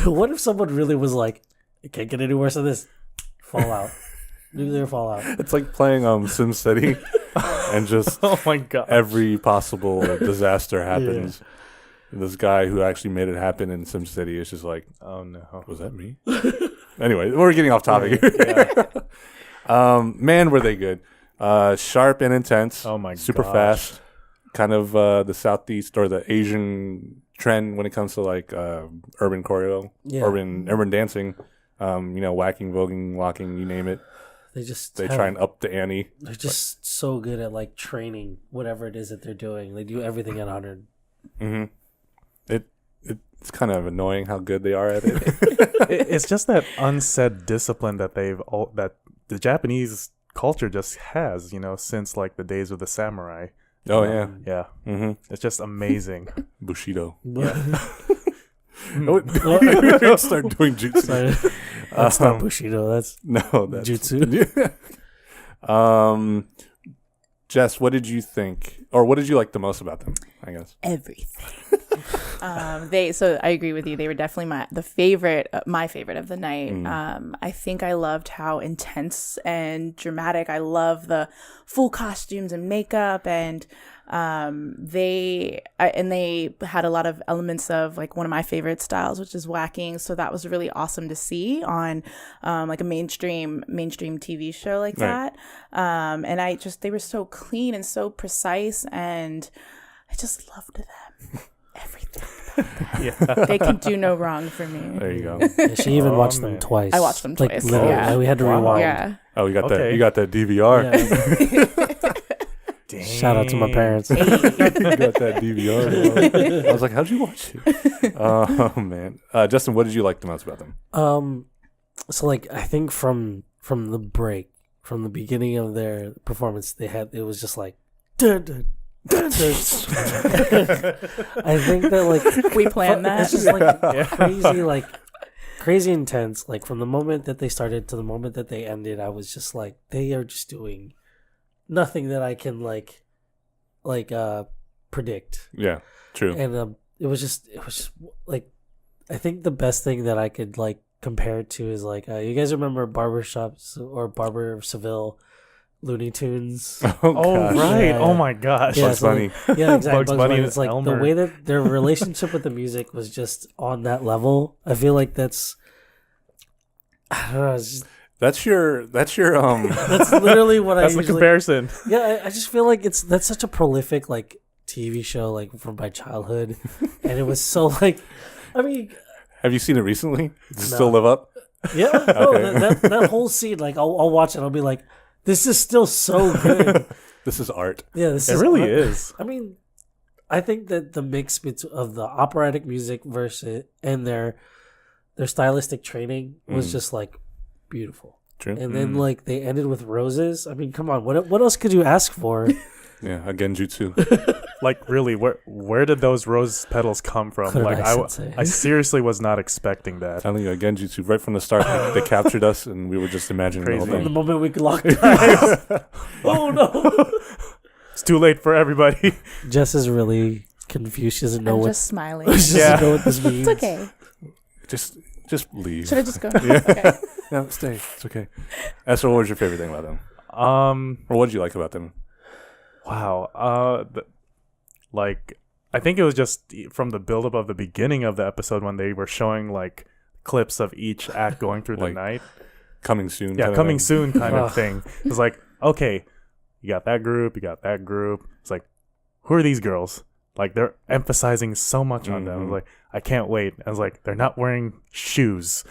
What if someone really was like, it can't get any worse than this? Fallout. Nuclear fallout. It's like playing SimCity and just Oh my god. every possible disaster happens. And this guy who actually made it happen in SimCity is just like, Oh no. was that me? Anyway, we're getting off topic here. Yeah. Man, were they good. Sharp and intense. Oh my Super gosh. fast. Kind of the Southeast or the Asian trend when it comes to like urban choreo, Yeah. urban dancing. Whacking, voguing, locking, you name it. they try and up the ante. They're just so good at like training whatever it is that they're doing. They do everything at 100. It's kind of annoying how good they are at it. It's just that unsaid discipline that that the Japanese culture just has, since like the days of the samurai. Oh yeah. Yeah. It's just amazing. Bushido. Yeah. Start doing jutsu. That's not Bushido. That's jutsu. Jess, what did you think, or what did you like the most about them? I guess everything. So I agree with you. They were definitely my favorite of the night. I think I loved how intense and dramatic. I love the full costumes and makeup, and they had a lot of elements of like one of my favorite styles, which is whacking. So that was really awesome to see on like a mainstream TV show like that. And they were so clean and so precise, and I just loved them. Everything about them. They can do no wrong for me. There you go. Yeah, she even watched them twice. I watched them twice. Like, literally, yeah. We had to rewind. Yeah. Oh, you got that. You got that DVR. Yeah. Shout out to my parents. You got that DVR. I was like, how'd you watch it? Oh man, Justin, what did you like the most about them? So like I think from the break, from the beginning of their performance, it was just like. Dun, dun, dun, dun. I think that like we planned that. It's just like crazy intense. Like from the moment that they started to the moment that they ended, I was just like, they are just doing nothing that I can predict. Yeah, true. And it was just like, I think the best thing that I could like compare it to is like, you guys remember Barbershops or Barber Seville Looney Tunes? Oh right. Yeah. Oh my gosh. Yeah, Bugs Bunny. Yeah, exactly. Bugs Bunny. It's like Elmer. the way that their relationship with the music was just on that level. I feel like that's, I don't know. It's just, That's your that's literally what That's I the usually, comparison. Yeah, I just feel like that's such a prolific like TV show like from my childhood, and it was so like, I mean, have you seen it recently? Does it still live up? yeah, that whole scene, like I'll watch it, I'll be like, this is still so good. This is art. Yeah, It really is. I mean, I think that the mix of the operatic music versus and their stylistic training was just like beautiful. True. And then like they ended with roses. I mean, come on, what else could you ask for? Yeah, again, jutsu. Like really, where did those rose petals come from? Kuroi Like sensei. I seriously was not expecting that. Telling you again, jutsu. Right from the start, they captured us, and we were just imagining the whole Crazy. The thing. moment we locked eyes. Oh no. It's too late for everybody. Jess is really confused. She doesn't know I'm what just smiling. she doesn't know what this means. It's okay. Just leave. Should I just go? Yeah. Okay. No, stay. It's okay. Esther, what was your favorite thing about them? Or what did you like about them? Wow. Like I think it was just from the buildup of the beginning of the episode when they were showing like clips of each act going through the Like, night. Coming soon. Yeah, kind of coming thing. soon kind of thing. It's like, okay, you got that group, you got that group. It's like, who are these girls? Like they're emphasizing so much on them. I was like, I can't wait. I was like, they're not wearing shoes.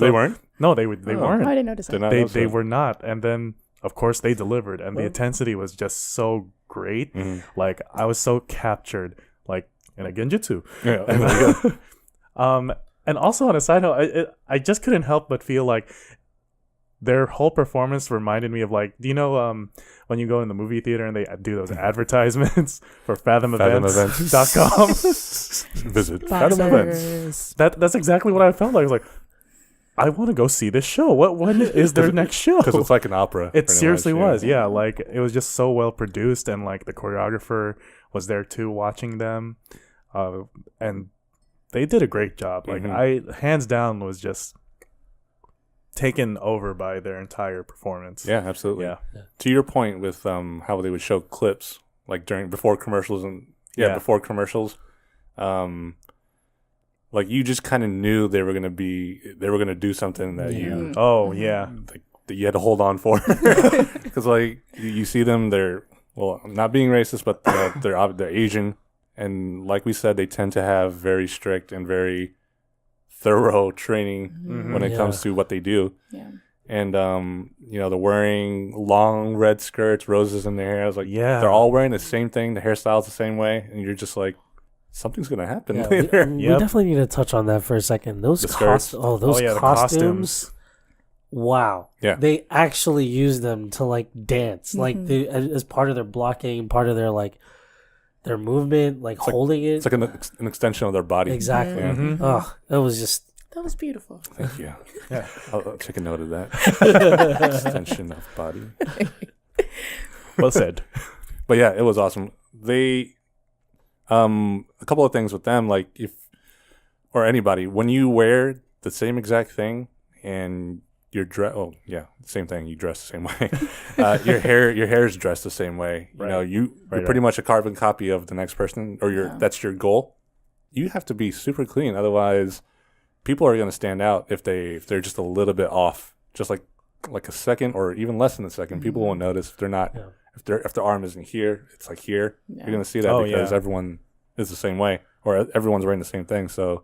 They weren't? No, they Oh, weren't. I didn't notice Did that. not They know so. were not. And then of course they delivered, and the intensity was just so great. Like I was so captured, like in a genjutsu. Yeah, there you go. And also on a side note, I just couldn't help but feel like their whole performance reminded me of like, do you know when you go in the movie theater and they do those advertisements for fathomevents.com? Visit Fathom Events. Boxers. That's exactly what I felt like. I was like, I want to go see this show. When is their next show? Because it's like an opera. It pretty seriously much, was, yeah. Like it was just so well produced, and like the choreographer was there too, watching them, and they did a great job. Like I, hands down, was just taken over by their entire performance. Yeah, absolutely. Yeah. To your point with how they would show clips like before commercials and before commercials, like you just kind of knew they were gonna do something that you Oh yeah. like, that you had to hold on for, because like you see them, they're not being racist, but they're Asian, and like we said, they tend to have very strict and very thorough training when it comes to what they do. Yeah. and they're wearing long red skirts, roses in their hair. I was like, Yeah. they're all wearing the same thing. The hairstyle's the same way, and you're just like, something's gonna happen Yeah, later. we definitely need to touch on that for a second. Those The skirts. the costumes. Wow. Yeah. They actually use them to like dance, like they, as part of their blocking, part of their like their movement, like holding it. It's like an extension of their body. Exactly. Mhm. Oh, that was just. That was beautiful. Thank you. Yeah. I'll take a note of that. Extension of body. Well said. But yeah, it was awesome. They, a couple of things with them, like or anybody, when you wear the same exact thing and you're same thing, you dress the same way. Your hair is dressed the same way. You know, you're pretty much a carbon copy of the next person, or that's your goal. You have to be super clean, otherwise people are going to stand out if they're just a little bit off, just like a second or even less than a second. People won't notice if they're not if their arm isn't here, it's like here. You're going to see that because everyone is the same way, or everyone's wearing the same thing. So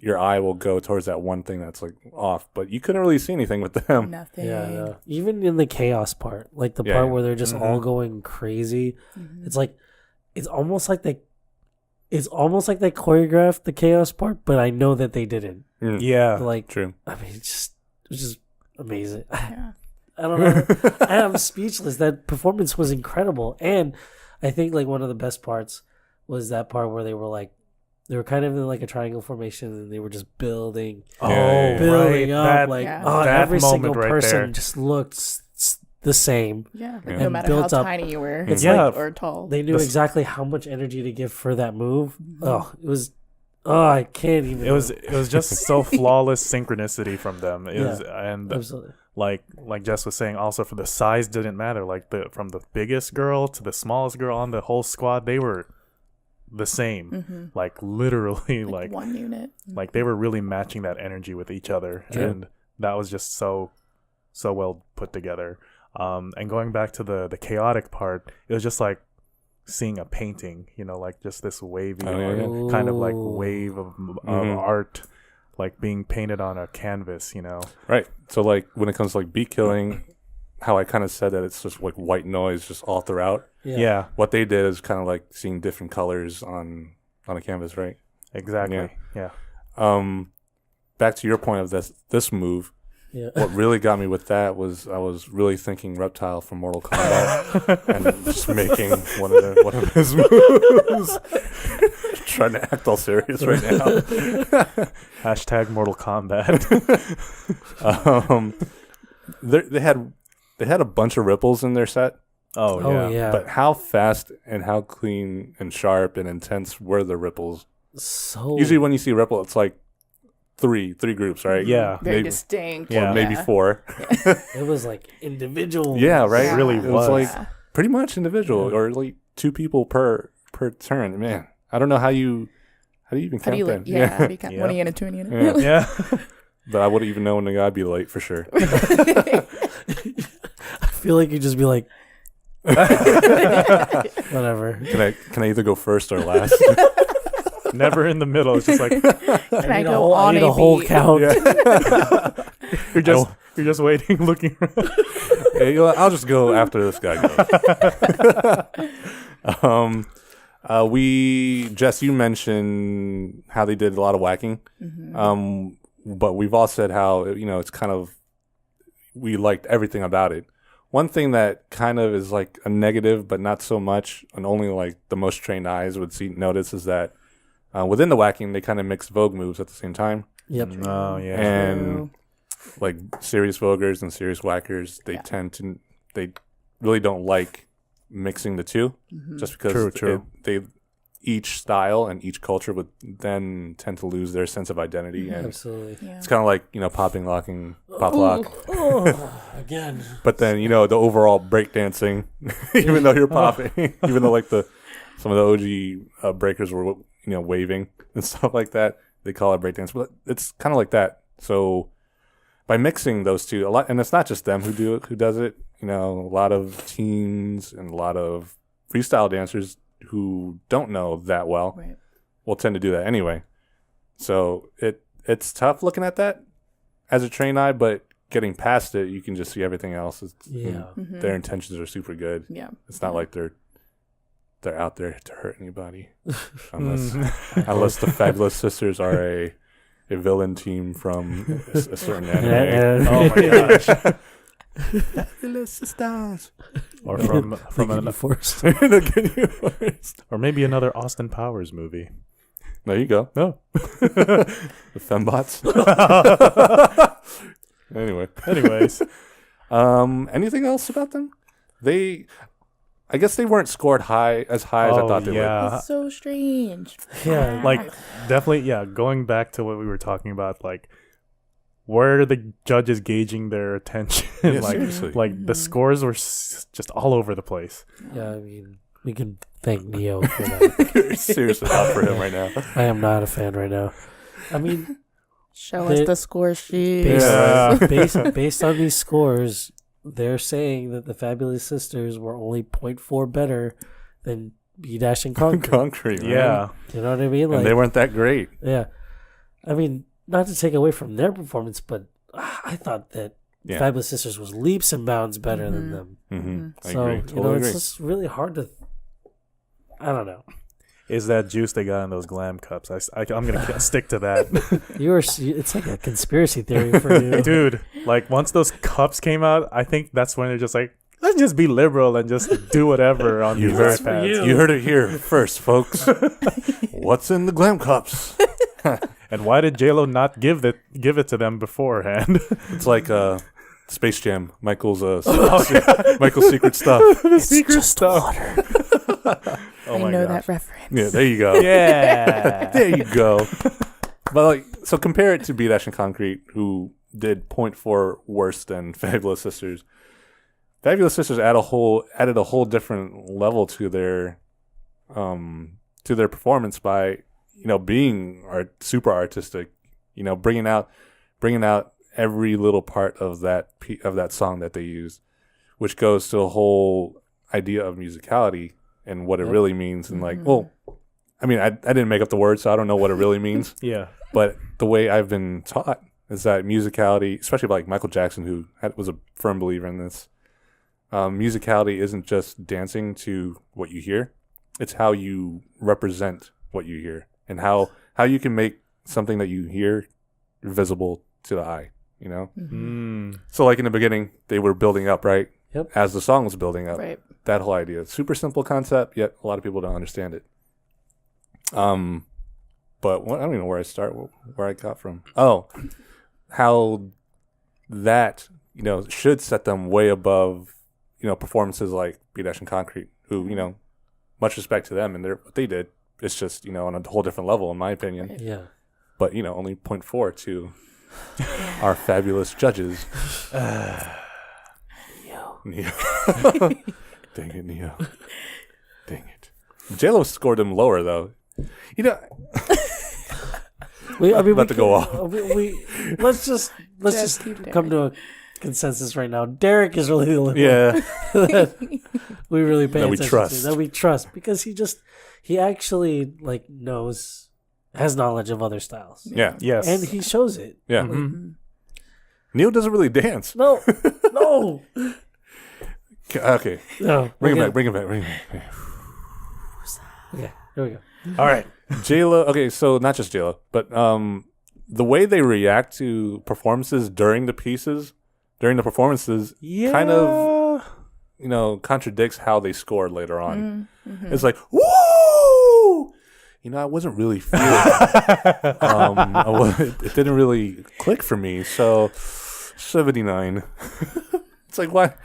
your eye will go towards that one thing that's like off, but you couldn't really see anything with them. Nothing. Yeah. Even in the chaos part, like the part where they're just all going crazy, it's like it's almost like they choreographed the chaos part, but I know that they didn't. Yeah. Like, True. I mean, it was just amazing. Yeah. I don't know. I'm speechless. That performance was incredible, and I think like one of the best parts was that part where they were kind of in like a triangle formation, and they were just building, building up. Every single person just looked the same. Yeah. And No matter how built up. tiny you were, It's or tall. They knew exactly how much energy to give for that move. Oh, it was. Oh, I can't even. It was just so flawless synchronicity from them. And absolutely. Like Jess was saying, also for the size didn't matter. Like from the biggest girl to the smallest girl on the whole squad, they were the same. Like literally, like one unit. Like they were really matching that energy with each other, and that was just so well put together. And going back to the chaotic part, it was just like seeing a painting, like just this wavy kind of like wave of art, like being painted on a canvas, Right. So like when it comes to like beat killing, how I kind of said that it's just like white noise just all throughout. Yeah. What they did is kind of like seeing different colors on a canvas, right? Exactly. Yeah. Back to your point of this move. Yeah. What really got me with that was I was really thinking Reptile from Mortal Kombat and just making one of his moves. Trying to act all serious right now. Hashtag Mortal Kombat. They had a bunch of ripples in their set. Oh yeah. But how fast and how clean and sharp and intense were the ripples? So usually when you see ripple, it's like three groups, right? Yeah. Very distinct. Or maybe four. it was like individual. Yeah, right. Yeah. Really It was like Yeah. pretty much individual, or like two people per turn. Man, I don't know how do you even How do count you that? how do you count 1 unit, 2 unit? Yeah. Yeah. But I wouldn't even know when the guy'd be late for sure. I feel like you'd just be like, whatever. Can I either go first or last? Never in the middle. It's just like Can I go on I need a whole beat? count. you're just waiting, looking around. Hey, I'll just go after this guy goes. Jess, you mentioned how they did a lot of whacking. But we've all said how, it's kind of, we liked everything about it. One thing that kind of is like a negative, but not so much, and only like the most trained eyes would notice is that within the whacking, they kind of mix Vogue moves at the same time. Yep. Oh yeah. And like serious Voguers and serious whackers, they they really don't like mixing the two, just because True. they each style and each culture would then tend to lose their sense of identity, and Absolutely. Yeah. it's kind of like popping, locking, pop lock. Again. But then the overall breakdancing, even though you're popping, even though like some of the OG breakers were waving and stuff like that, they call it breakdance. But it's kind of like that. So by mixing those two a lot, and it's not just them who does it. A lot of teens and a lot of freestyle dancers who don't know that well will tend to do that anyway. So it's tough looking at that as a trained eye, but getting past it, you can just see everything else. Yeah. Their intentions are super good. Yeah. It's not like they're out there to hurt anybody, unless the Fabulous Sisters are a villain team from a certain anime. Oh my gosh. Fabulous Sisters. Or from an force. or maybe another Austin Powers movie. There you go. No. The fembots. Anyways, anything else about them? I guess they weren't scored as high as I thought they would. It's so strange. Yeah. Like, definitely, yeah, going back to what we were talking about, like, where are the judges gauging their attention? Yeah, like, seriously. like the scores were just all over the place. Yeah, I mean, we can thank Neo for that. Seriously, out for him right now. I am not a fan right now. I mean, Show us the score sheet. based on these scores, they're saying that the Fabulous Sisters were only 0.4 better than BDash and Konkrete. Concrete, man. Yeah. You know what I mean? Like, And they weren't that great. yeah. I mean, not to take away from their performance, but I thought that Fabulous Sisters was leaps and bounds better than them. I So, agree. Totally it's agree. just really hard to... I don't know. Is that juice they got in those glam cups? I'm going to stick to that. It's like a conspiracy theory for you. Dude, like, once those cups came out, I think that's when they're just like, let's just be liberal and just do whatever on these iPads. You heard it here first, folks. What's in the glam cups? And why did JLo not give it to them beforehand? It's like Space Jam. Michael's Michael's secret stuff. Secret stuff. I know that reference. Yeah, there you go. Yeah. There you go. But like, so compare it to BDash and Konkrete, who did 0.4 worse than Fabulous Sisters. Fabulous Sisters added a whole different level to their performance by being super artistic, bringing out every little part of that song that they use, which goes to the whole idea of musicality and what it really means. And like, well, I mean, I didn't make up the words, so I don't know what it really means. Yeah. But the way I've been taught is that musicality, especially like Michael Jackson, who was a firm believer in this, musicality isn't just dancing to what you hear. It's how you represent what you hear and how you can make something that you hear visible to the eye, So like in the beginning, they were building up, right? Yep. As the song was building up. Right. That whole idea. Super simple concept, yet a lot of people don't understand it. But I don't even know where I start, where I got from. Oh, how that, should set them way above, performances like BDash and Konkrete, who, much respect to them and what they did. It's just, on a whole different level, in my opinion. Yeah. But, only 0.4 to our fabulous judges. Neo. Dang it, Neo. Dang it. JLo scored them lower, though. About to go off. Let's just come to a consensus right now. Derek is really the only one that we really pay That we attention trust. to. That we trust because he actually has knowledge of other styles. Yeah. Yes. And he shows it. Yeah. Neil doesn't really dance. No. Okay. No. Bring him back. Okay, here we go. All right. JLo. Okay, so not just JLo, but the way they react to performances during the performances, kind of, contradicts how they scored later on. It's like, woo! I wasn't really feeling it. It didn't really click for me. So 79. It's like, why?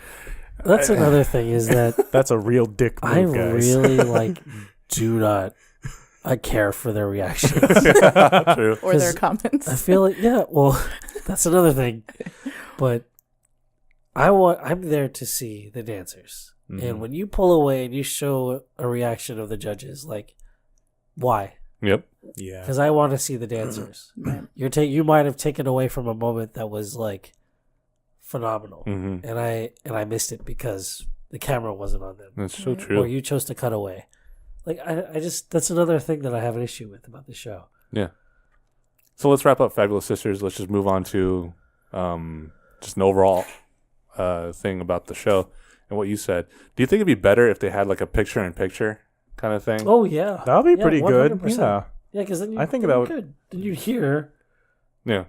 That's another thing is that That's a real dick move, I guys. really do not. I care for their reactions. True. Or their comments. I feel like that's another thing. But I'm there to see the dancers. And when you pull away and you show a reaction of the judges, like, why? Yep. Yeah. Because I want to see the dancers. You might have taken away from a moment that was like phenomenal, and I missed it because the camera wasn't on them. That's so true. Or you chose to cut away. Like I just that's another thing that I have an issue with about the show. Yeah. So let's wrap up Fabulous Sisters. Let's just move on to just an overall thing about the show and what you said. Do you think it'd be better if they had like a picture-in-picture kind of thing? Oh yeah, That would be pretty good. 100%. Yeah. Yeah, because then I think that would- good. Then you'd hear Yeah.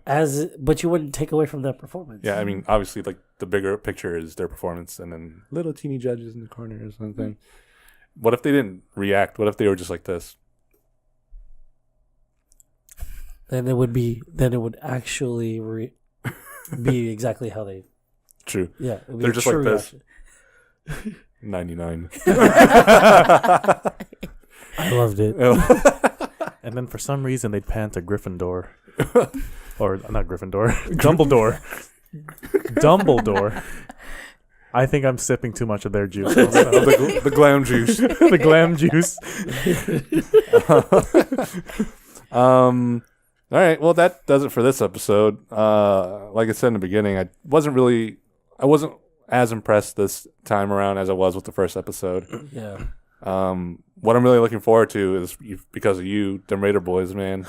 but you wouldn't take away from that performance. Yeah, I mean, obviously, like the bigger picture is their performance, and then little teeny judges in the corner or something. What if they didn't react? What if they were just like this? Then it would be. Then it would actually be exactly how they. True. Yeah, it would be They're a just like true this. reaction. 99. I loved it. And then for some reason they'd pan to Gryffindor. Or not Gryffindor. Dumbledore. Dumbledore. I think I'm sipping too much of their juice. The glam juice. The glam juice. All right. Well, that does it for this episode. Like I said in the beginning, I wasn't as impressed this time around as I was with the first episode. Yeah. What I'm really looking forward to is because of you, them Raider boys, man.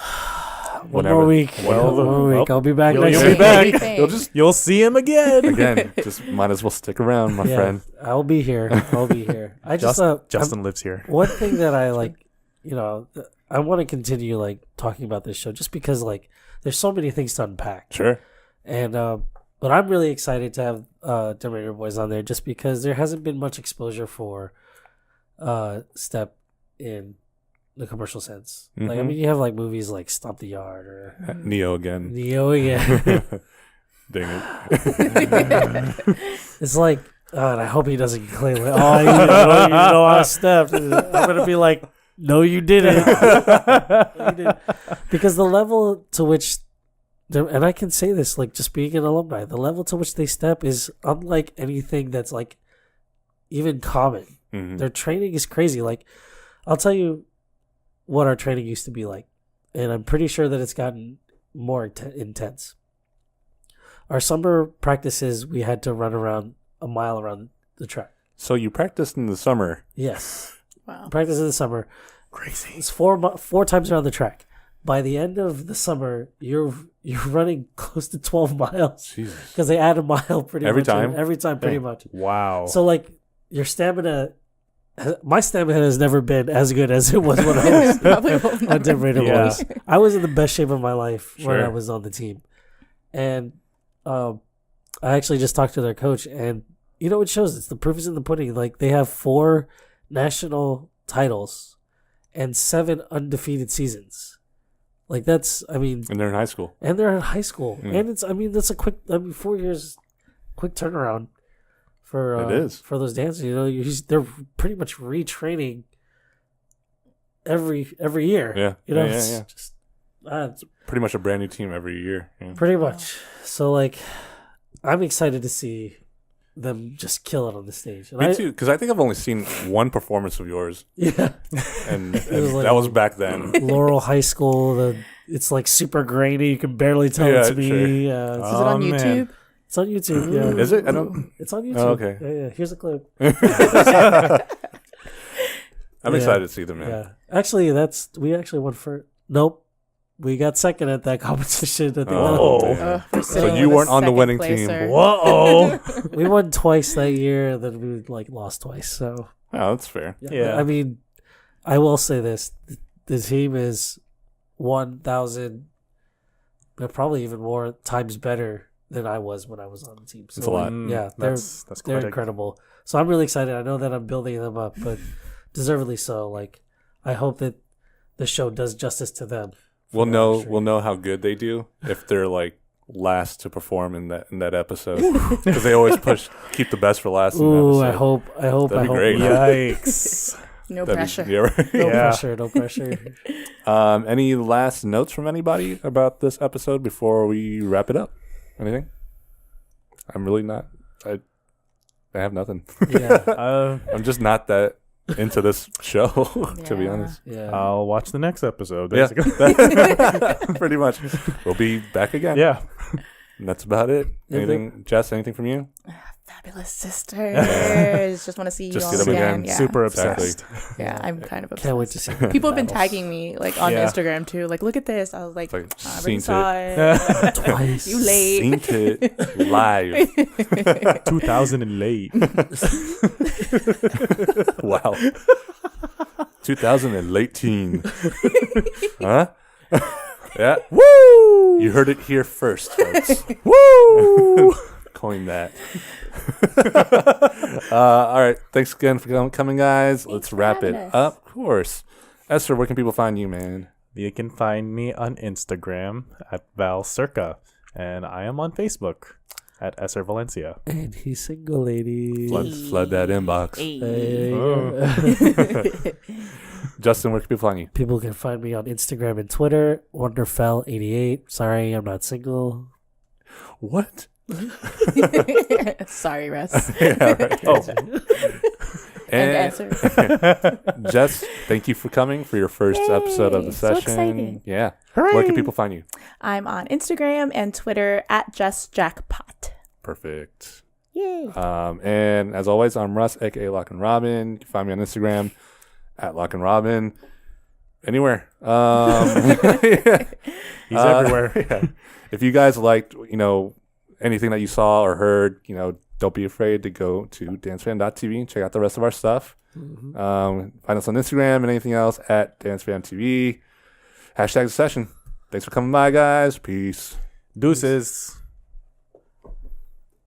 One more week. I'll be back next You'll week. be back. You'll see him again. Again, just might as well stick around, my friend. I'll be here. I just Justin lives here. one thing that I like, I want to continue like talking about this show just because like there's so many things to unpack. Sure. And but I'm really excited to have the Raider boys on there just because there hasn't been much exposure for Step in the commercial sense. Mm-hmm. Like I mean, you have like movies like Stomp the Yard or Neo again. Neo again. Dang it. It's like, and I hope he doesn't claim like, oh, you know I stepped. I'm gonna be like, no, you didn't. No, you didn't. Because the level to which, and I can say this, like just being an alumni, the level to which they step is unlike anything that's like even common. Mm-hmm. Their training is crazy. Like, I'll tell you what our training used to be like, and I'm pretty sure that it's gotten more intense. Our summer practices, we had to run around a mile around the track. So you practiced in the summer. Yes. Wow. Practice in the summer. Crazy. It's four times around the track. By the end of the summer, you're running close to 12 miles Jesus. because they add a mile Every much. time? Every time, pretty much. Wow. So like your stamina, my stamina has never been as good as it was when I was Probably will on Tim Raider Yeah. Boys. I was in the best shape of my life when I Sure. was on the team, and I actually just talked to their coach, and it shows. It's the proof is in the pudding. Like they have 4 national titles and 7 undefeated seasons. Like that's, I mean, And they're in high school. and they're in high school, Mm. and it's, I mean, that's a quick, 4 years, quick turnaround for It is. for those dancers. They're pretty much retraining every year. Yeah. It's Yeah. just it's Pretty much a brand new team every year. Yeah. pretty much. So like, I'm excited to see them just kill it on the stage. And Me too, because I think I've only seen one performance of yours, Yeah, and was like- that was back then. Laurel High School. It's like super grainy. You can barely tell Yeah, it's me. sure. Is it Oh, on man. YouTube? It's on YouTube. Yeah, Is it? I don't. It's on YouTube. Oh, okay. Yeah. Here's a clip. I'm Yeah. excited to see them, man. Yeah. Actually, we actually won for. Nope. We got second at that competition. At the Oh, Alum. damn. we're So sitting you with a weren't on the second winning placer. team. Whoa. We won twice that year, and then we lost twice. So Oh, that's fair. Yeah. I mean, I will say this: the team is 1,000, probably even more times better than I was when I was on the team. So It's a lot. Yeah, that's they're quite incredible. So I'm really excited. I know that I'm building them up, but deservedly so. Like, I hope that the show does justice to them. We'll for know. sure. We'll know how good they do if they're like last to perform in that episode, because they always keep the best for last. In the Ooh, episode. I hope. That'd be great. Yikes. No That'd be- pressure. yeah, right. No Yeah. pressure. No pressure. Any last notes from anybody about this episode before we wrap it up? Anything? I'm really not. I have nothing. Yeah. I'm just not that into this show, to be Yeah. honest. Yeah. I'll watch the next episode. Yeah, Basically. pretty much. We'll be back again. Yeah. And that's about it. Anything, Jess? Anything from you? Fabulous sisters. Just want to see you Just all see them again. again. Yeah. Super Exactly. obsessed. Yeah, I'm kind of obsessed. Can't wait to see. People have been battles. tagging me like on Yeah. Instagram too. Like, look at this. I was like, It's like, I seen already saw it. Twice. You late. Seen it live. 2000 and late. Wow. 2018. Huh? Yeah. Woo! You heard it here first, folks. Woo! Coin that. All right. Thanks again for coming, guys. Let's for wrap it having us. up. Of course. Eser, where can people find you, man? You can find me on Instagram at ValCirca, and I am on Facebook at Eser Valencia. And he's single, ladies. Flood that inbox. Hey. Justin, where can people find you? People can find me on Instagram and Twitter, WonderFell88. Sorry, I'm not single. What? Sorry, Russ. Yeah, right. Oh. And answer. Jess, thank you for coming for your first episode of the So session. exciting. Yeah. Where can people find you? I'm on Instagram and Twitter at JustJackpot. Perfect. Yay. And as always, I'm Russ, aka Lock and Robin. You can find me on Instagram at Lock and Robin. Anywhere. He's everywhere. Yeah. If you guys liked, anything that you saw or heard, don't be afraid to go to dancefam.tv and check out the rest of our stuff. Mm-hmm. Find us on Instagram and anything else at dancefamtv. #session. Thanks for coming by, guys. Peace. Deuces.